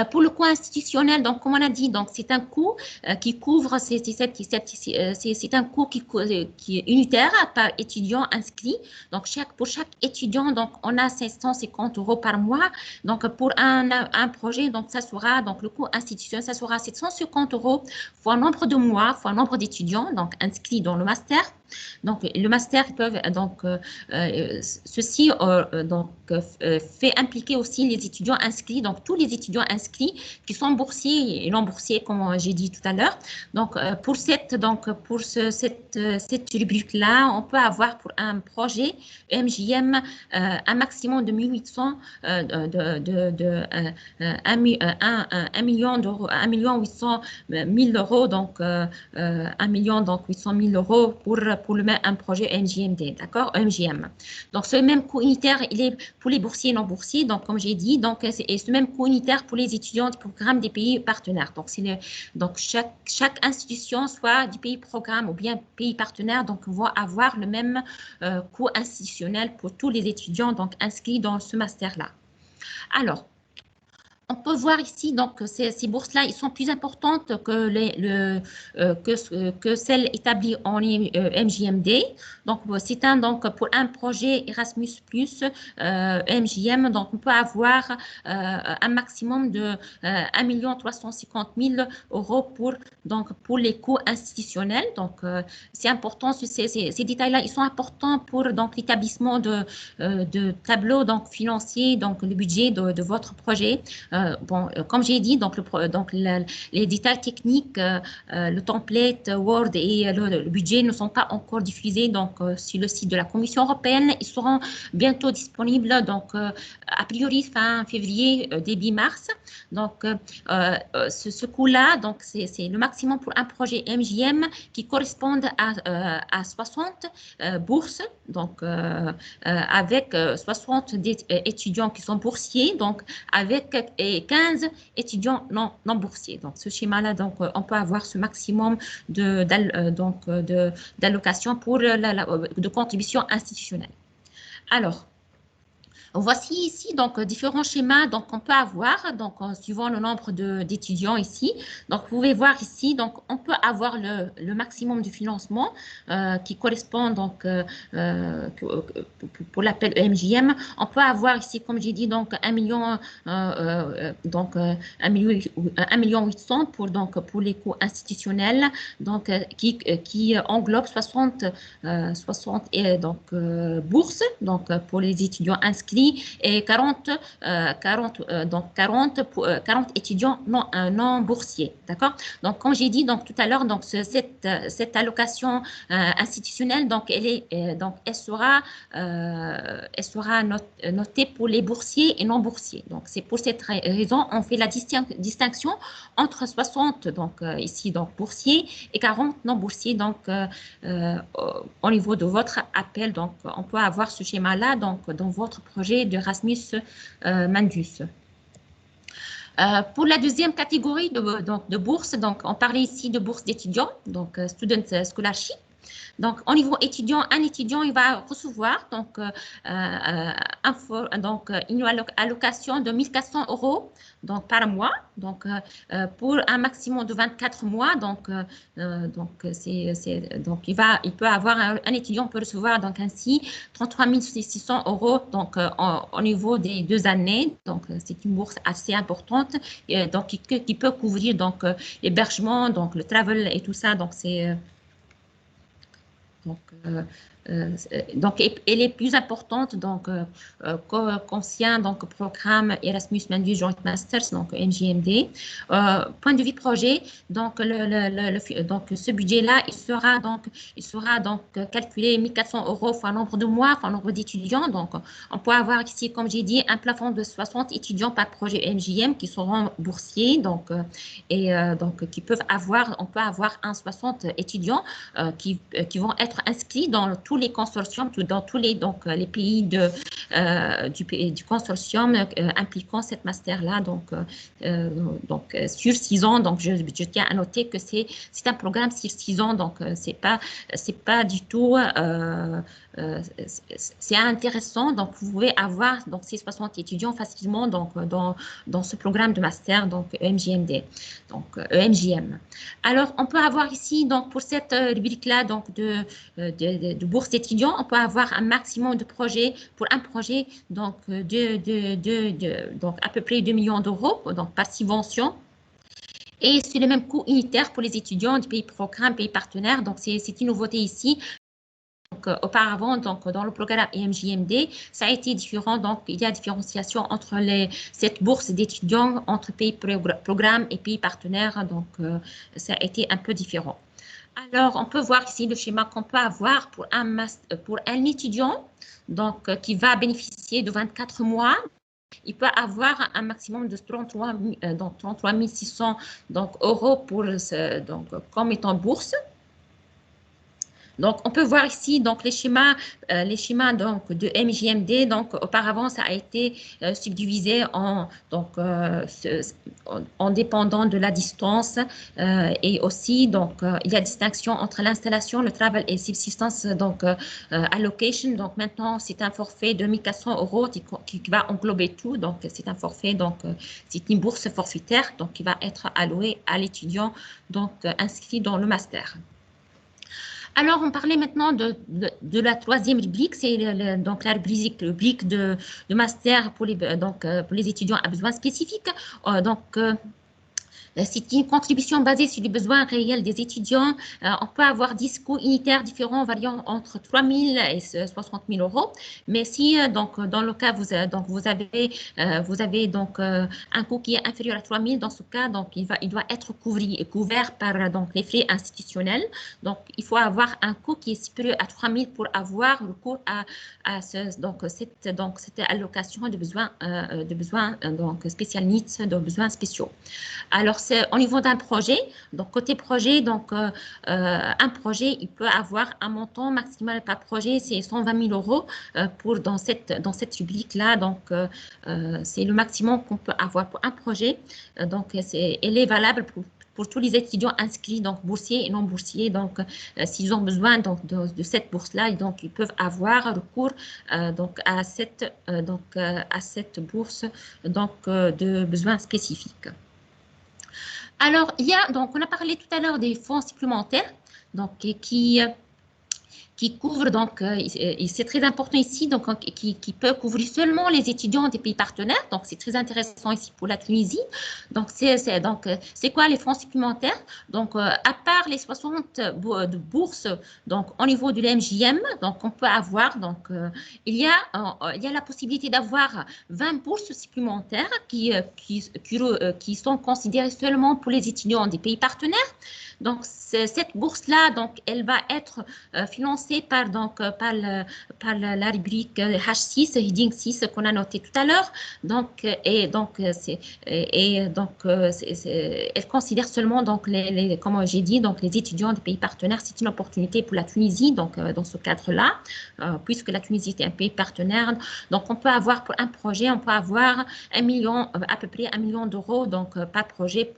Pour le coût institutionnel, donc comme on a dit, donc c'est un coût qui couvre, c'est un coût qui est unitaire par étudiant inscrit. Donc pour chaque étudiant, donc on a 750 € par mois. Donc pour un projet, donc ça sera donc le coût institutionnel, ça sera 750 € fois nombre de mois fois nombre d'étudiants donc inscrits dans le master. Donc, le master ceci fait impliquer aussi les étudiants inscrits, donc tous les étudiants inscrits qui sont boursiers et non boursiers, comme j'ai dit tout à l'heure. Donc, pour cette rubrique-là, on peut avoir pour un projet MJM un maximum de 1800 1 million d'euros, 1 800 000 €, donc 1 800 000 € pour un projet MJMD, d'accord, MJM. Donc, ce même coût unitaire, il est pour les boursiers et non boursiers, donc comme j'ai dit, donc, et ce même coût unitaire pour les étudiants du programme des pays partenaires. Donc, chaque institution, soit du pays programme ou bien pays partenaire, donc, va avoir le même coût institutionnel pour tous les étudiants donc, inscrits dans ce master-là. Alors, on peut voir ici donc ces bourses-là, ils sont plus importantes que celles établies en MJMD. Donc c'est pour un projet Erasmus+ MJM, donc on peut avoir un maximum de 1 350 000 € pour les coûts institutionnels. Donc c'est important, ces détails-là, ils sont importants pour donc l'établissement de tableaux donc financiers, donc le budget de votre projet. bon, comme j'ai dit, donc, les détails techniques, le template Word et le budget ne sont pas encore diffusés donc, sur le site de la Commission européenne. Ils seront bientôt disponibles, donc a priori fin février, début mars. Donc, ce coût-là, donc c'est le maximum pour un projet MJM qui correspond à 60 bourses, donc avec 60 étudiants qui sont boursiers, donc avec 15 étudiants non boursiers. Donc, ce schéma-là, donc on peut avoir ce maximum d'allocation pour de contribution institutionnelle. Alors, voici ici donc différents schémas donc on peut avoir donc suivant le nombre d'étudiants ici. Donc vous pouvez voir ici donc on peut avoir le maximum de financement qui correspond donc pour l'appel EMJM. On peut avoir ici comme j'ai dit donc 1 million donc 1 million 800 pour les coûts institutionnels donc qui englobe 60 bourses donc pour les étudiants inscrits et 40 étudiants non boursiers, d'accord? Donc, comme j'ai dit donc tout à l'heure, donc cette allocation institutionnelle, donc elle sera notée pour les boursiers et non boursiers. Donc, c'est pour cette raison on fait la distinction entre 60 donc ici donc boursiers et 40 non boursiers. Donc, au niveau de votre appel, donc on peut avoir ce schéma-là donc dans votre projet de Rasmus Mandus. Pour la deuxième catégorie de bourses, donc on parlait ici de bourses d'étudiants, donc Student Scholarship. Donc, au niveau étudiant, un étudiant, il va recevoir donc, une allocation de 1 400 € donc, par mois, donc, pour un maximum de 24 mois. Donc, il peut avoir, un étudiant peut recevoir donc, ainsi 33 600 € donc, au niveau des 2 années. Donc, c'est une bourse assez importante donc, qui peut couvrir donc, l'hébergement, donc, le travel et tout ça. Donc, c'est... Donc, elle est plus importante donc qu'ancien donc programme Erasmus Mundus Joint Masters donc MJMD. Point de vue projet, donc donc ce budget-là il sera donc calculé 1 400 € fois nombre de mois fois nombre d'étudiants. Donc on peut avoir ici comme j'ai dit un plafond de 60 étudiants par projet MJM qui seront boursiers donc donc qui peuvent avoir on peut avoir 60 étudiants qui vont être inscrits dans tous les consortiums, dans tous les pays du consortium impliquant cette master-là. Donc sur 6 ans, donc je tiens à noter que c'est un programme sur 6 ans, donc c'est pas du tout c'est intéressant. Donc vous pouvez avoir donc ces 60 étudiants facilement donc dans ce programme de master donc EMJMD donc EMJM. Alors on peut avoir ici donc pour cette rubrique-là donc de bourse d'étudiants, on peut avoir un maximum de projets pour un projet donc donc à peu près 2 millions d'euros donc par subvention. Et c'est le même coût unitaire pour les étudiants du pays programme, pays partenaire. Donc c'est une nouveauté ici. Donc, auparavant, donc, dans le programme EMJMD, ça a été différent. Donc, il y a différenciation entre cette bourse d'étudiants entre pays programme et pays partenaires. Donc, ça a été un peu différent. Alors, on peut voir ici le schéma qu'on peut avoir pour un étudiant donc, qui va bénéficier de 24 mois. Il peut avoir un maximum de 33 600 donc, € comme étant bourse. Donc, on peut voir ici donc, les schémas donc, de MJMD. Donc, auparavant, ça a été subdivisé en dépendant de la distance et aussi, donc, il y a distinction entre l'installation, le travel et subsistance, donc, allocation. Donc, maintenant, c'est un forfait de 1 400 € qui va englober tout. Donc, c'est un forfait, donc, c'est une bourse forfaitaire, donc, qui va être allouée à l'étudiant, donc, inscrit dans le master. Alors, on parlait maintenant de la troisième rubrique, c'est donc la rubrique de master pour les étudiants à besoins spécifiques. C'est une contribution basée sur les besoins réels des étudiants. On peut avoir 10 coûts unitaires différents variant entre 3 000 et 60 000 euros. Mais si, donc, dans le cas, vous avez donc, un coût qui est inférieur à 3 000, dans ce cas, donc, il doit être couvert par donc, les frais institutionnels. Donc, il faut avoir un coût qui est supérieur à 3 000 pour avoir recours à cette allocation de besoins donc, spécial needs, de besoins spéciaux. Alors, c'est au niveau d'un projet. Donc, côté projet, donc, un projet, il peut avoir un montant maximal par projet, c'est 120 000 euros dans cette rubrique-là. Donc, c'est le maximum qu'on peut avoir pour un projet. Donc, elle est valable pour tous les étudiants inscrits, donc boursiers et non boursiers. Donc, s'ils ont besoin donc, de cette bourse-là, donc, ils peuvent avoir recours donc, à cette bourse donc, de besoins spécifiques. Alors, donc, on a parlé tout à l'heure des fonds supplémentaires donc, qui couvre, donc, et c'est très important ici, donc, qui peut couvrir seulement les étudiants des pays partenaires. Donc, c'est très intéressant ici pour la Tunisie. Donc, c'est quoi les fonds supplémentaires? Donc, à part les 60 de bourses, donc, au niveau de l'MJM, donc, on peut avoir, donc, il y a la possibilité d'avoir 20 bourses supplémentaires qui sont considérées seulement pour les étudiants des pays partenaires. Donc, cette bourse-là, donc, elle va être financée par la rubrique H6, Heading 6 qu'on a noté tout à l'heure. Donc, elle considère seulement, donc, comme j'ai dit, donc, les étudiants des pays partenaires. C'est une opportunité pour la Tunisie, donc, dans ce cadre-là, puisque la Tunisie est un pays partenaire. Donc, on peut avoir pour un projet, on peut avoir à peu près 1 million d'euros donc, par projet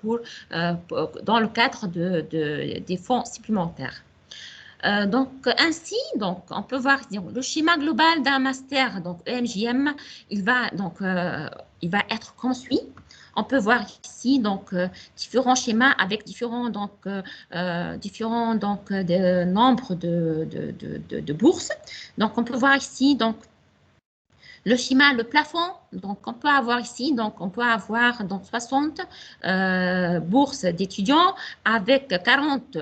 dans le cadre des fonds supplémentaires. Donc, ainsi, donc, on peut voir le schéma global d'un master, donc EMJM, il va être comme suit. On peut voir ici donc différents schémas avec différents nombres de bourses. Donc, on peut voir ici donc le schéma, le plafond, donc on peut avoir ici, donc on peut avoir donc 60 bourses d'étudiants avec 40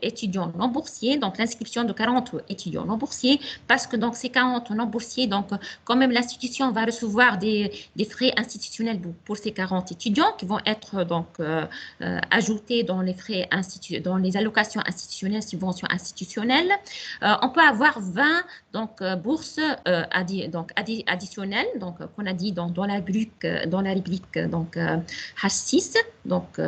étudiants non boursiers, donc l'inscription de 40 étudiants non boursiers, parce que donc ces 40 non boursiers, donc quand même l'institution va recevoir des frais institutionnels pour ces 40 étudiants qui vont être donc ajoutés dans les frais dans les allocations institutionnelles, subventions institutionnelles. On peut avoir 20 donc bourses additionnelles, donc qu'on a dit dans la rubrique donc H6, donc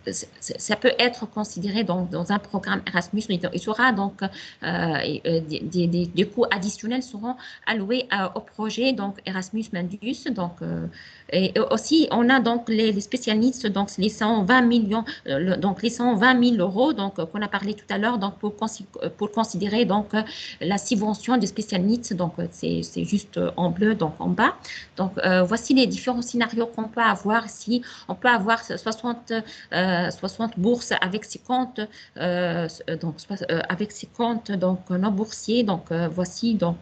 ça peut être considéré dans un programme Erasmus. Il sera donc des coûts additionnels seront alloués au projet donc Erasmus Mundus. Donc et aussi on a donc les spécialistes donc les 120 millions donc les 120 000 euros donc qu'on a parlé tout à l'heure donc pour considérer donc la subvention des spécialistes. Donc c'est juste en bleu donc en bas. Donc voici les différents scénarios qu'on peut avoir ici. On peut avoir 60 bourses avec ses comptes donc non boursiers. Donc voici donc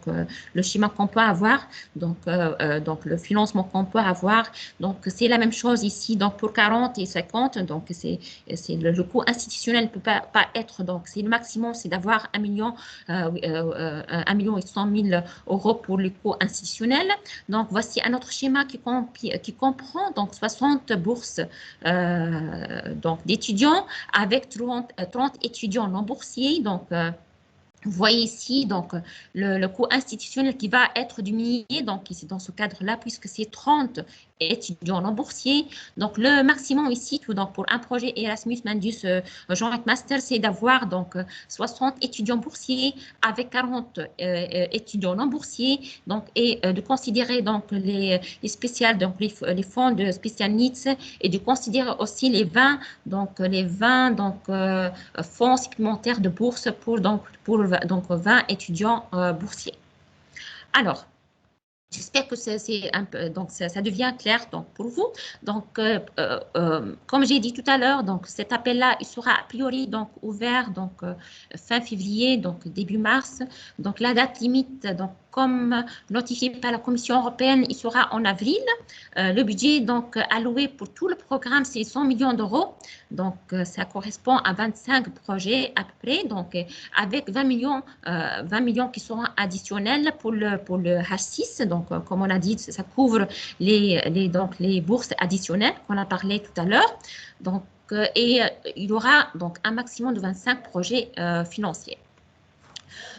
le schéma qu'on peut avoir, donc le financement qu'on peut avoir. Donc c'est la même chose ici donc pour 40 et 50. Donc c'est le coût institutionnel ne peut pas être, donc c'est le maximum, c'est d'avoir 1 million et 100 000 euros pour le coût institutionnel. Donc voici un autre schéma qui comprend donc 60 bourses donc d'étudiants avec 30 étudiants non boursiers. Donc vous voyez ici donc le coût institutionnel qui va être diminué donc ici dans ce cadre-là puisque c'est 30 étudiants non boursiers. Donc le maximum ici donc pour un projet Erasmus Mundus Joint Master, c'est d'avoir donc 60 étudiants boursiers avec 40 étudiants non boursiers. Donc et de considérer donc les spéciales donc les fonds de special needs et de considérer aussi les 20 fonds supplémentaires de bourse pour 20 étudiants boursiers. Alors, j'espère que ça devient clair donc, pour vous. Donc, comme j'ai dit tout à l'heure, donc cet appel-là, il sera a priori donc ouvert donc fin février, donc début mars. Donc la date limite donc comme notifié par la Commission européenne, il sera en avril. Le budget donc alloué pour tout le programme, c'est 100 millions d'euros. Donc, ça correspond à 25 projets à peu près. Donc, avec 20 millions qui seront additionnels pour le H6. Donc, comme on a dit, ça couvre donc, les bourses additionnelles qu'on a parlé tout à l'heure. Donc, il y aura donc un maximum de 25 projets financiers.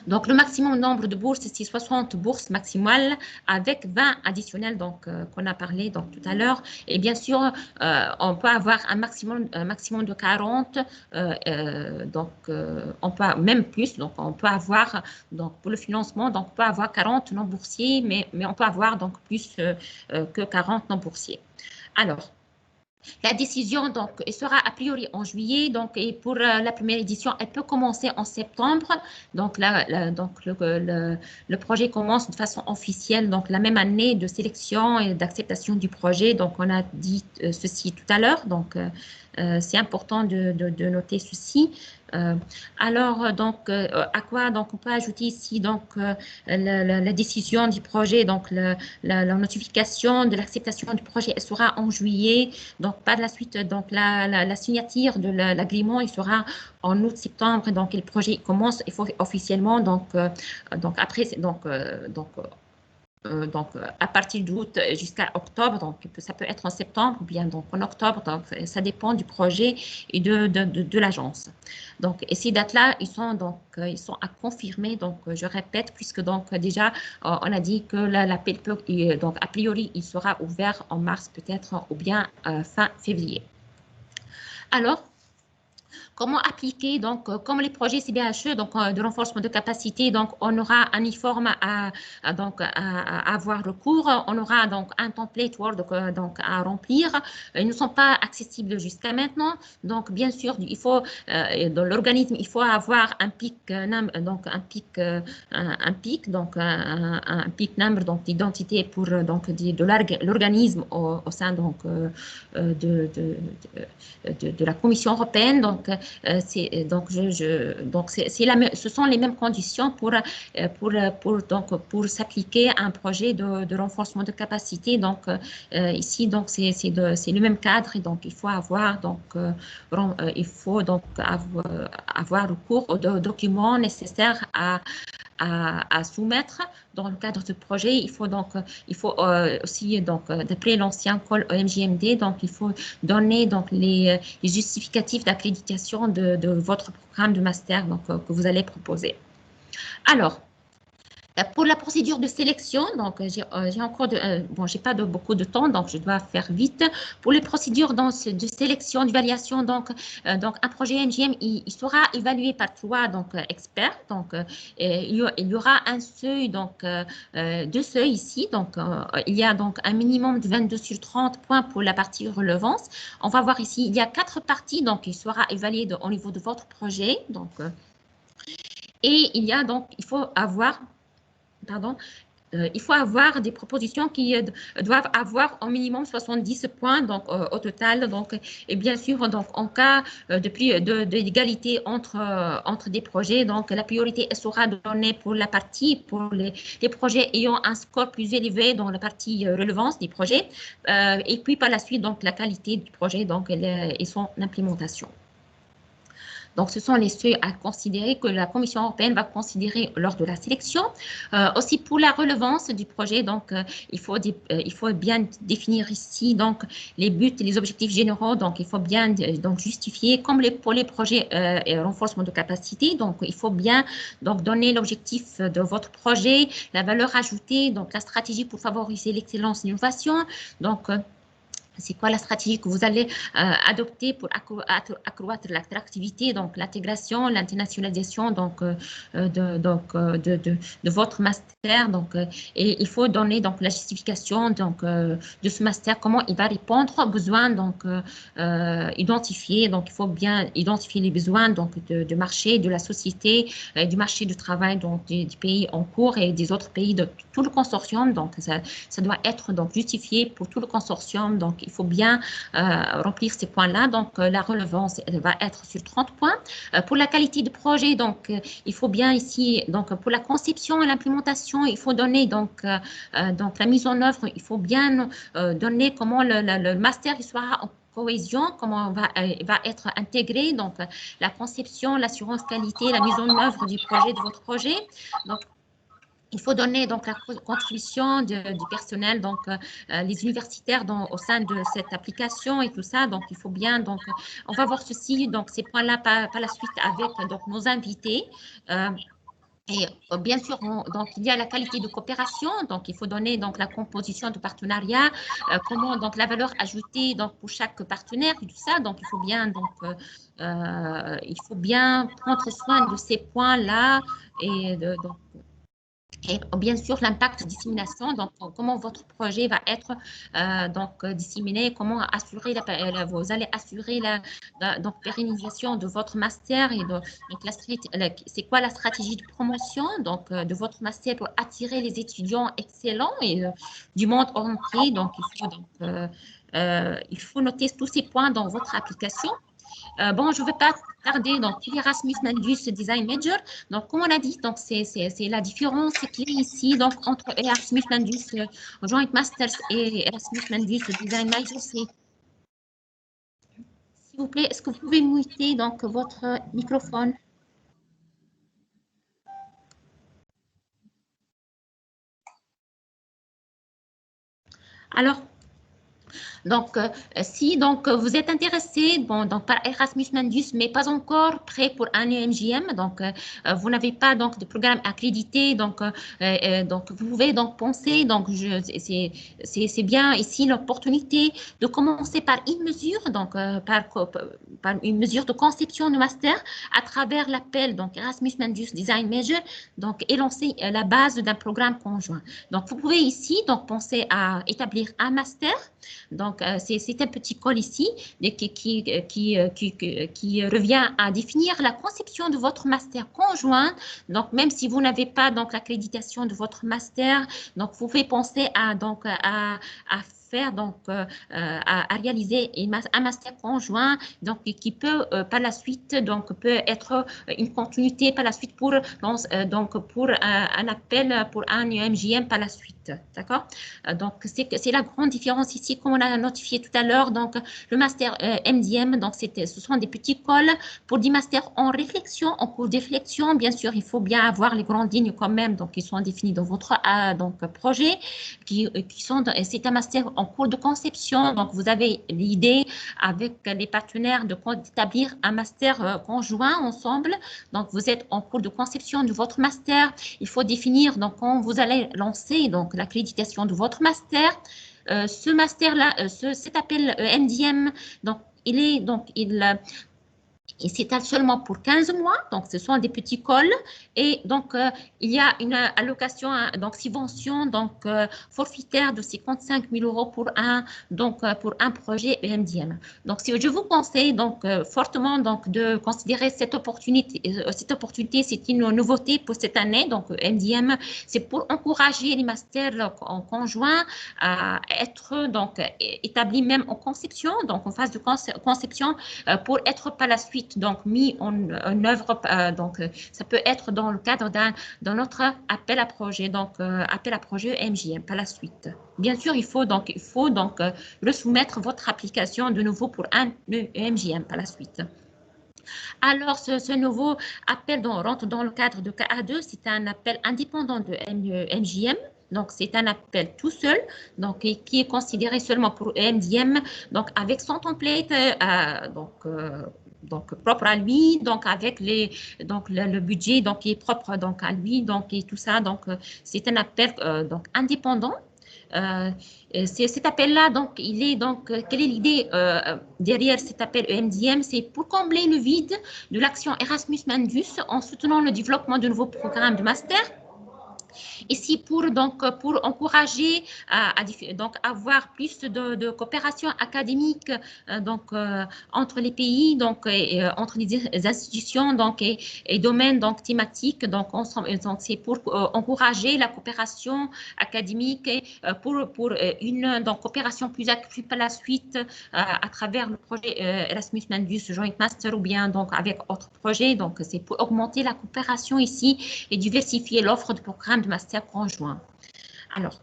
Donc, le maximum nombre de bourses, c'est 60 bourses maximales avec 20 additionnelles qu'on a parlé donc, tout à l'heure. Et bien sûr, on peut avoir un maximum de 40, on peut même plus. Donc, on peut avoir, donc, pour le financement, donc, on peut avoir 40 non-boursiers, mais on peut avoir donc, plus que 40 non-boursiers. Alors, la décision donc sera a priori en juillet, donc et pour la première édition, elle peut commencer en septembre. Donc le projet commence de façon officielle donc la même année de sélection et d'acceptation du projet. Donc on a dit ceci tout à l'heure. Donc c'est important de noter ceci. Alors donc à quoi donc on peut ajouter ici donc la décision du projet, donc la notification de l'acceptation du projet sera en juillet. Donc par la suite donc la signature de l'agrément il sera en août-septembre. Donc le projet commence il faut officiellement donc après donc à partir d'août jusqu'à octobre, donc ça peut être en septembre ou bien donc en octobre, donc ça dépend du projet et de l'agence. Donc et ces dates-là, ils sont à confirmer. Donc je répète puisque donc déjà on a dit que l'appel peut donc a priori il sera ouvert en mars peut-être ou bien fin février. Alors comment appliquer, donc, comme les projets CBHE, donc, de renforcement de capacité, donc, on aura un e-form à avoir recours, on aura donc un template Word donc, à remplir. Ils ne sont pas accessibles jusqu'à maintenant. Donc, bien sûr, il faut, dans l'organisme, il faut avoir un PIC, donc, un PIC, donc, un PIC number, donc, d'identité pour, donc, de l'organisme au sein, donc, de la Commission européenne. Donc, ce sont les mêmes conditions pour s'appliquer à un projet de renforcement de capacité. Donc, ici, donc, c'est le même cadre et donc, il faut avoir, donc, avoir recours aux documents nécessaires à soumettre dans le cadre du projet. Il faut aussi, donc, d'après l'ancien call OMJMD, donc, il faut donner donc, les justificatifs d'accréditation de votre programme de master donc, que vous allez proposer. Alors, pour la procédure de sélection, donc j'ai encore j'ai pas beaucoup de temps, donc je dois faire vite. Pour les procédures de sélection, d'évaluation, donc un projet NGM, il sera évalué par 3 experts. Donc il y aura un seuil, donc 2 seuils ici. Donc il y a donc un minimum de 22 sur 30 points pour la partie relevance. On va voir ici, il y a 4 parties, donc il sera évalué au niveau de votre projet. Donc et il faut avoir il faut avoir des propositions qui doivent avoir au minimum 70 points donc, au total. Donc, et bien sûr, donc, en cas d'égalité entre des projets, donc, la priorité sera donnée pour les projets ayant un score plus élevé dans la partie relevance des projets. Et puis, par la suite, donc, la qualité du projet donc, et son implémentation. Donc, ce sont les seuils à considérer que la Commission européenne va considérer lors de la sélection. Aussi, pour la relevance du projet, donc, il faut bien définir ici donc, les buts et les objectifs généraux. Donc, il faut bien donc, justifier, comme pour les projets renforcement de capacité. Donc, il faut bien donc, donner l'objectif de votre projet, la valeur ajoutée, donc la stratégie pour favoriser l'excellence et l'innovation. Donc, c'est quoi la stratégie que vous allez adopter pour accroître l'attractivité, donc l'intégration, l'internationalisation donc, de votre master. Donc, et il faut donner donc, la justification donc, de ce master, comment il va répondre aux besoins donc, identifiés. Donc, il faut bien identifier les besoins donc, du marché, de la société, du marché du travail donc, des pays en cours et des autres pays de tout le consortium. Donc, ça doit être donc, justifié pour tout le consortium donc, il faut bien remplir ces points-là. Donc, la relevance elle va être sur 30 points. Pour la qualité de projet, donc, il faut bien ici, donc, pour la conception et l'implémentation, il faut donner donc la mise en œuvre, il faut bien donner comment le master il sera en cohésion, comment va être intégré, donc la conception, l'assurance qualité, la mise en œuvre du projet, de votre projet. Donc, il faut donner donc la contribution du personnel, donc les universitaires au sein de cette application et tout ça. Donc, il faut bien, donc, on va voir ceci, donc ces points-là par la suite avec donc, nos invités. Et bien sûr, donc, il y a la qualité de coopération, donc il faut donner donc, la composition de partenariat, comment donc, la valeur ajoutée donc, pour chaque partenaire et tout ça. Donc, il faut bien, donc, il faut bien prendre soin de ces points-là et donc, et bien sûr, l'impact dissémination, donc comment votre projet va être donc disséminé, comment assurer vous allez assurer la donc pérennisation de votre master et donc c'est quoi la stratégie de promotion donc de votre master pour attirer les étudiants excellents et du monde entier. Donc il faut noter tous ces points dans votre application. Bon, je ne vais pas tarder. Donc, Erasmus Mundus Design Major. Donc, comme on a dit, donc c'est la différence qui est ici donc entre Erasmus Mundus Joint Masters et Erasmus Mundus Design Major. S'il vous plaît, est-ce que vous pouvez muter donc votre microphone? Alors, donc, si donc, vous êtes intéressé bon, donc, par Erasmus Mundus, mais pas encore prêt pour un EMJM, donc vous n'avez pas donc, de programme accrédité, donc vous pouvez donc penser, donc c'est bien ici l'opportunité de commencer par une mesure, donc par une mesure de conception de master à travers l'appel donc Erasmus Mundus Design Major, donc et lancer la base d'un programme conjoint. Donc, vous pouvez ici donc penser à établir un master. Donc, c'est un petit col ici qui revient à définir la conception de votre master conjoint. Donc, même si vous n'avez pas l'accréditation de votre master, donc vous pouvez penser à faire donc à réaliser un master conjoint donc qui peut par la suite donc peut être une continuité par la suite pour un appel pour un UMJM par la suite, d'accord. Donc c'est la grande différence ici comme on a notifié tout à l'heure. Donc le master MDM donc ce sont des petits cols pour des masters en réflexion, en cours de réflexion. Bien sûr il faut bien avoir les grandes lignes quand même donc qui sont définies dans votre projet qui sont c'est un master en cours de conception. Donc, vous avez l'idée avec les partenaires d'établir un master conjoint ensemble. Donc, vous êtes en cours de conception de votre master. Il faut définir donc quand vous allez lancer donc l'accréditation de votre master. Ce master-là, cet appel MDM, donc il s'étale seulement pour 15 mois, donc ce sont des petits cols et donc il y a une allocation, donc subvention donc forfaitaire de 55 000 € pour un projet EMDM. Donc si je vous conseille donc fortement donc de considérer cette opportunité c'est une nouveauté pour cette année. Donc EMDM c'est pour encourager les masters en conjoint à être donc établis même en conception, donc en phase de conception pour être par la suite donc mis en œuvre. Donc ça peut être dans le cadre d'un autre appel à projet, donc appel à projet MJM par la suite. Bien sûr, il faut donc resoumettre votre application de nouveau pour un MJM par la suite. Alors, ce nouveau appel rentre dans le cadre de KA2, c'est un appel indépendant de MJM. Donc, c'est un appel tout seul, donc qui est considéré seulement pour MDM, donc avec son template, donc propre à lui, donc avec le budget donc qui est propre donc à lui, donc et tout ça. Donc c'est un appel donc indépendant. Cet appel-là, donc, quelle est l'idée derrière cet appel EMDM? C'est pour combler le vide de l'action Erasmus Mundus en soutenant le développement de nouveaux programmes de master Ici, pour encourager donc, avoir plus de coopération académique entre les pays, entre les institutions et domaines donc, thématiques. Donc, c'est pour encourager la coopération académique et pour une donc, coopération plus accrue par la suite à travers le projet Erasmus Mundus Joint Master ou bien donc, avec autres projets. Donc, c'est pour augmenter la coopération ici et diversifier l'offre de programmes de master conjoint. Alors,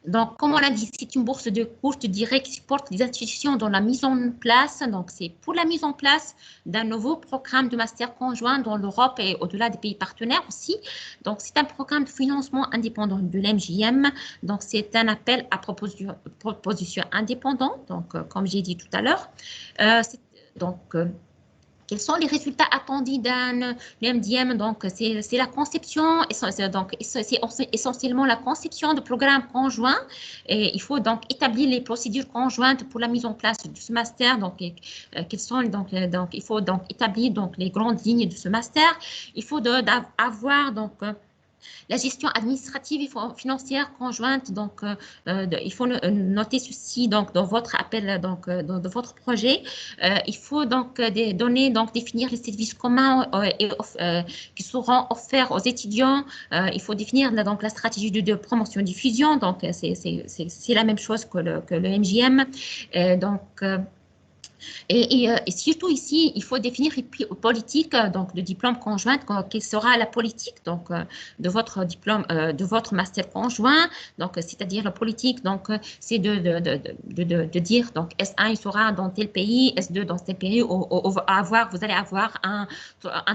donc, comme on l'a dit, c'est une bourse de courte durée qui supporte les institutions dans la mise en place. Donc, c'est pour la mise en place d'un nouveau programme de master conjoint dans l'Europe et au-delà des pays partenaires aussi. Donc, c'est un programme de financement indépendant de l'MJM. Donc, c'est un appel à proposition indépendante. Donc, comme j'ai dit tout à l'heure, quels sont les résultats attendus d'un MDM? Donc, c'est la conception, donc c'est essentiellement la conception de programmes conjoints. Et il faut donc établir les procédures conjointes pour la mise en place de ce master. Donc, quels sont donc il faut donc établir donc les grandes lignes de ce master. Il faut avoir donc la gestion administrative et financière conjointe, donc il faut noter ceci donc dans votre appel donc dans votre projet. Il faut donc définir les services communs qui seront offerts aux étudiants. Il faut définir donc la stratégie de promotion diffusion. Donc c'est la même chose que le MJM. Et surtout ici, il faut définir une politique donc de diplôme conjointe, quelle sera la politique donc de votre diplôme, de votre master conjoint. Donc, c'est-à-dire la politique, donc c'est de dire donc S1 il sera dans tel pays, S2 dans tel pays. Vous allez avoir un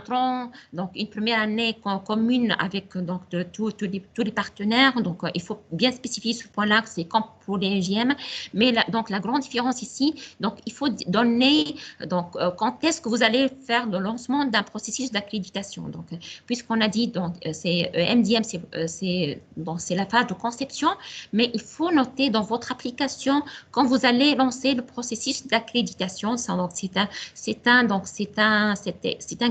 tronc, donc une première année commune avec donc tous les partenaires. Donc, il faut bien spécifier ce point-là, c'est comme pour les MJM. Mais donc la grande différence ici, donc il faut donner donc quand est-ce que vous allez faire le lancement d'un processus d'accréditation. Donc puisqu'on a dit donc c'est MDM, c'est la phase de conception, mais il faut noter dans votre application quand vous allez lancer le processus d'accréditation. Donc c'est un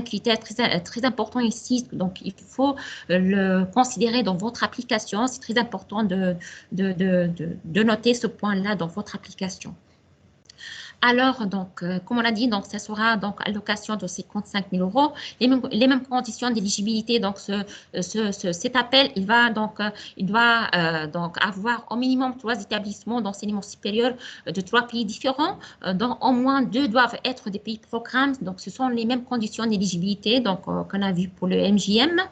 critère très important ici. Donc il faut le considérer dans votre application. C'est très important de noter ce point-là dans votre application. Alors, donc, comme on l'a dit, donc, ça sera donc allocation de 55 000 €. Les mêmes conditions d'éligibilité. Donc, cet appel, il doit donc avoir au minimum 3 établissements d'enseignement supérieur de 3 pays différents, dont au moins 2 doivent être des pays programmes. Donc, ce sont les mêmes conditions d'éligibilité donc qu'on a vu pour le MJM.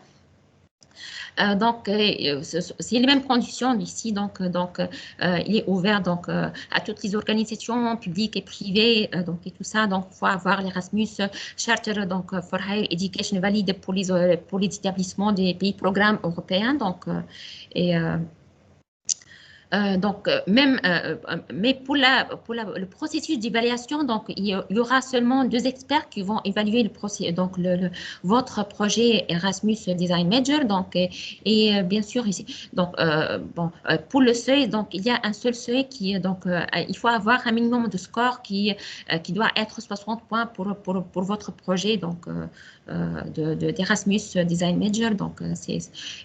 C'est les mêmes conditions ici. Donc, il est ouvert donc à toutes les organisations publiques et privées et tout ça. Donc, il faut avoir l'Erasmus Charter donc for Higher Education valide pour les établissements des pays programmes européens. Mais pour le processus d'évaluation, donc il y aura seulement 2 experts qui vont évaluer votre projet Erasmus Design Major. Donc et bien sûr ici, donc pour le seuil, donc il y a un seul seuil qui donc il faut avoir un minimum de score qui doit être 60 points pour votre projet donc d'Erasmus Design Major. Donc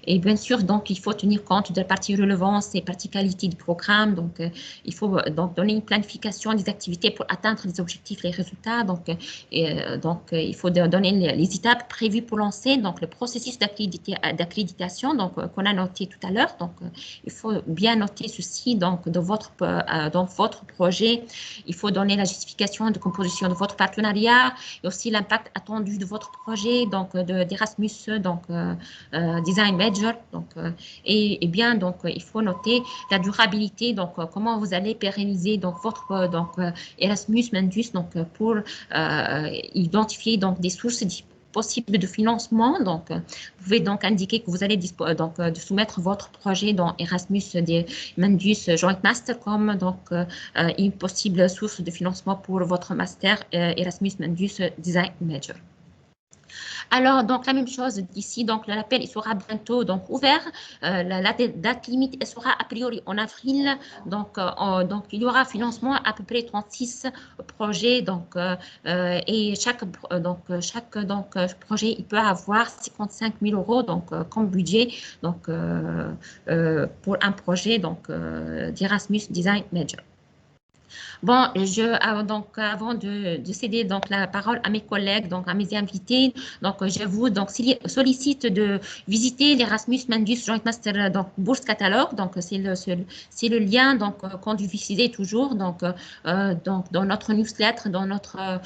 et bien sûr donc il faut tenir compte de la partie relevance et partie qualité du programme. Donc, il faut donc donner une planification des activités pour atteindre les objectifs, les résultats. Donc, il faut donner les étapes prévues pour lancer donc le processus d'accréditation donc qu'on a noté tout à l'heure. Donc, il faut bien noter ceci donc dans votre projet. Il faut donner la justification de composition de votre partenariat et aussi l'impact attendu de votre projet donc d'Erasmus donc Design Major. Donc, et bien donc il faut noter la durabilité, donc comment vous allez pérenniser donc votre Erasmus Mundus donc pour identifier donc des sources possibles de financement. Donc vous pouvez donc indiquer que vous allez de soumettre votre projet dans Erasmus Mundus Joint Master comme donc une possible source de financement pour votre master Erasmus Mundus Design Major. Alors, donc, la même chose d'ici. Donc, l'appel il sera bientôt donc, ouvert. La date limite elle sera a priori en avril. Donc, il y aura financement à peu près 36 projets. Et chaque projet, il peut avoir 55 000 euros donc, comme budget pour un projet d'Erasmus Design Major. Bon, avant de céder donc la parole à mes collègues, donc à mes invités, donc je vous donc sollicite de visiter l'Erasmus Mundus Joint Master bourse catalogue. Donc c'est le lien qu'on utilise toujours donc dans notre newsletter, dans notre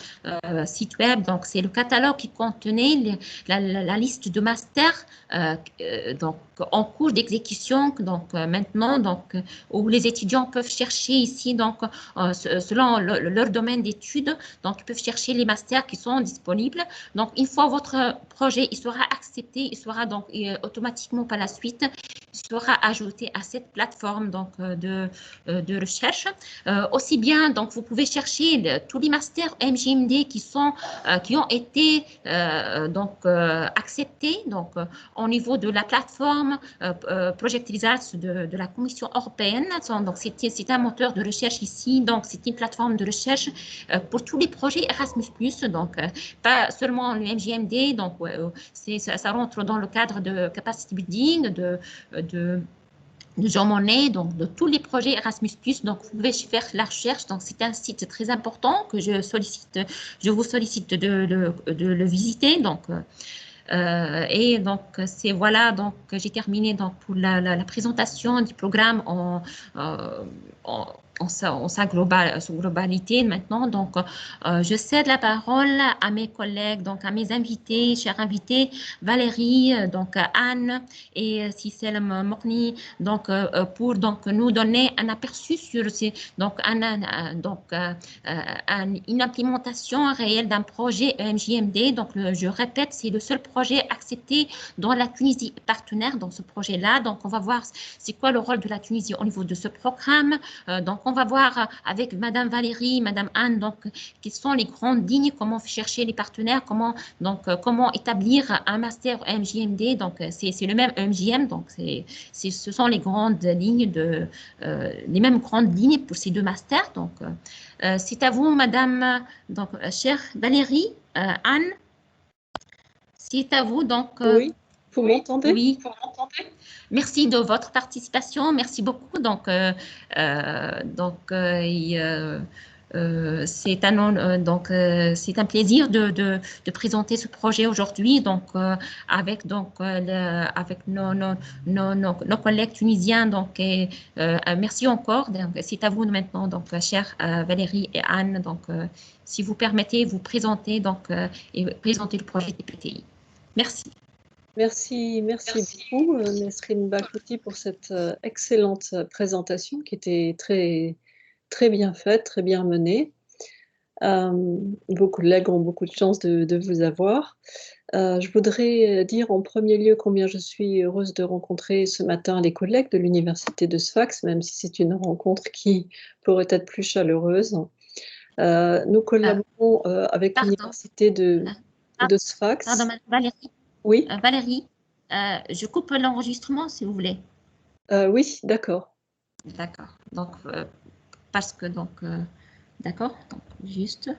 site web. Donc c'est le catalogue qui contenait la liste de masters donc en cours d'exécution maintenant où les étudiants peuvent chercher ici selon leur domaine d'études. Donc, ils peuvent chercher les masters qui sont disponibles. Donc, une fois votre projet il sera accepté, il sera donc automatiquement par la suite, il sera ajouté à cette plateforme de recherche. Aussi bien, donc, vous pouvez chercher tous les masters MJMD qui ont été acceptés au niveau de la plateforme Project Results de la Commission européenne. Donc, c'est un moteur de recherche ici. Donc, c'est une plateforme de recherche pour tous les projets Erasmus+, donc pas seulement le MJMD. Donc, ça rentre dans le cadre de capacity building, de Jean Monnet, donc de tous les projets Erasmus+. Donc, vous pouvez faire la recherche. Donc, c'est un site très important que je vous sollicite de le visiter. Et donc, voilà, donc j'ai terminé donc, pour la présentation du programme en sa globalité maintenant. Donc, je cède la parole à mes collègues, donc à mes invités, chers invités, Valérie, donc Anne et Cicel Morny, donc pour nous donner un aperçu sur une implémentation réelle d'un projet EMJMD. Donc, je répète, c'est le seul projet accepté dans la Tunisie partenaire dans ce projet-là. Donc, on va voir c'est quoi le rôle de la Tunisie au niveau de ce programme. Donc, on va voir avec Madame Valérie, Madame Anne, donc, quelles sont les grandes lignes, comment chercher les partenaires, comment établir un master EMJMD. Donc, c'est le même EMJM, donc ce sont les grandes lignes les mêmes grandes lignes pour ces deux masters. Donc, c'est à vous, Madame, donc, chère Valérie, Anne. C'est à vous, donc. Oui, vous m'entendez? Oui, vous m'entendez? Merci de votre participation. Merci beaucoup. C'est un plaisir de présenter ce projet aujourd'hui. Donc, avec nos collègues tunisiens. Donc, merci encore. C'est à vous maintenant, donc, chère Valérie et Anne. Donc, si vous permettez, vous présenter et présenter le projet des PTI. Merci. Merci beaucoup, Nesrine Bakouti, pour cette excellente présentation qui était très, très bien faite, très bien menée. Vos collègues ont beaucoup de chance de vous avoir. Je voudrais dire en premier lieu combien je suis heureuse de rencontrer ce matin les collègues de l'Université de Sfax, même si c'est une rencontre qui pourrait être plus chaleureuse. Nous collaborons avec l'Université de Sfax. Pardon, Valérie. Oui. Valérie, je coupe l'enregistrement si vous voulez. Oui, d'accord. D'accord. Donc, parce que d'accord. Donc, juste.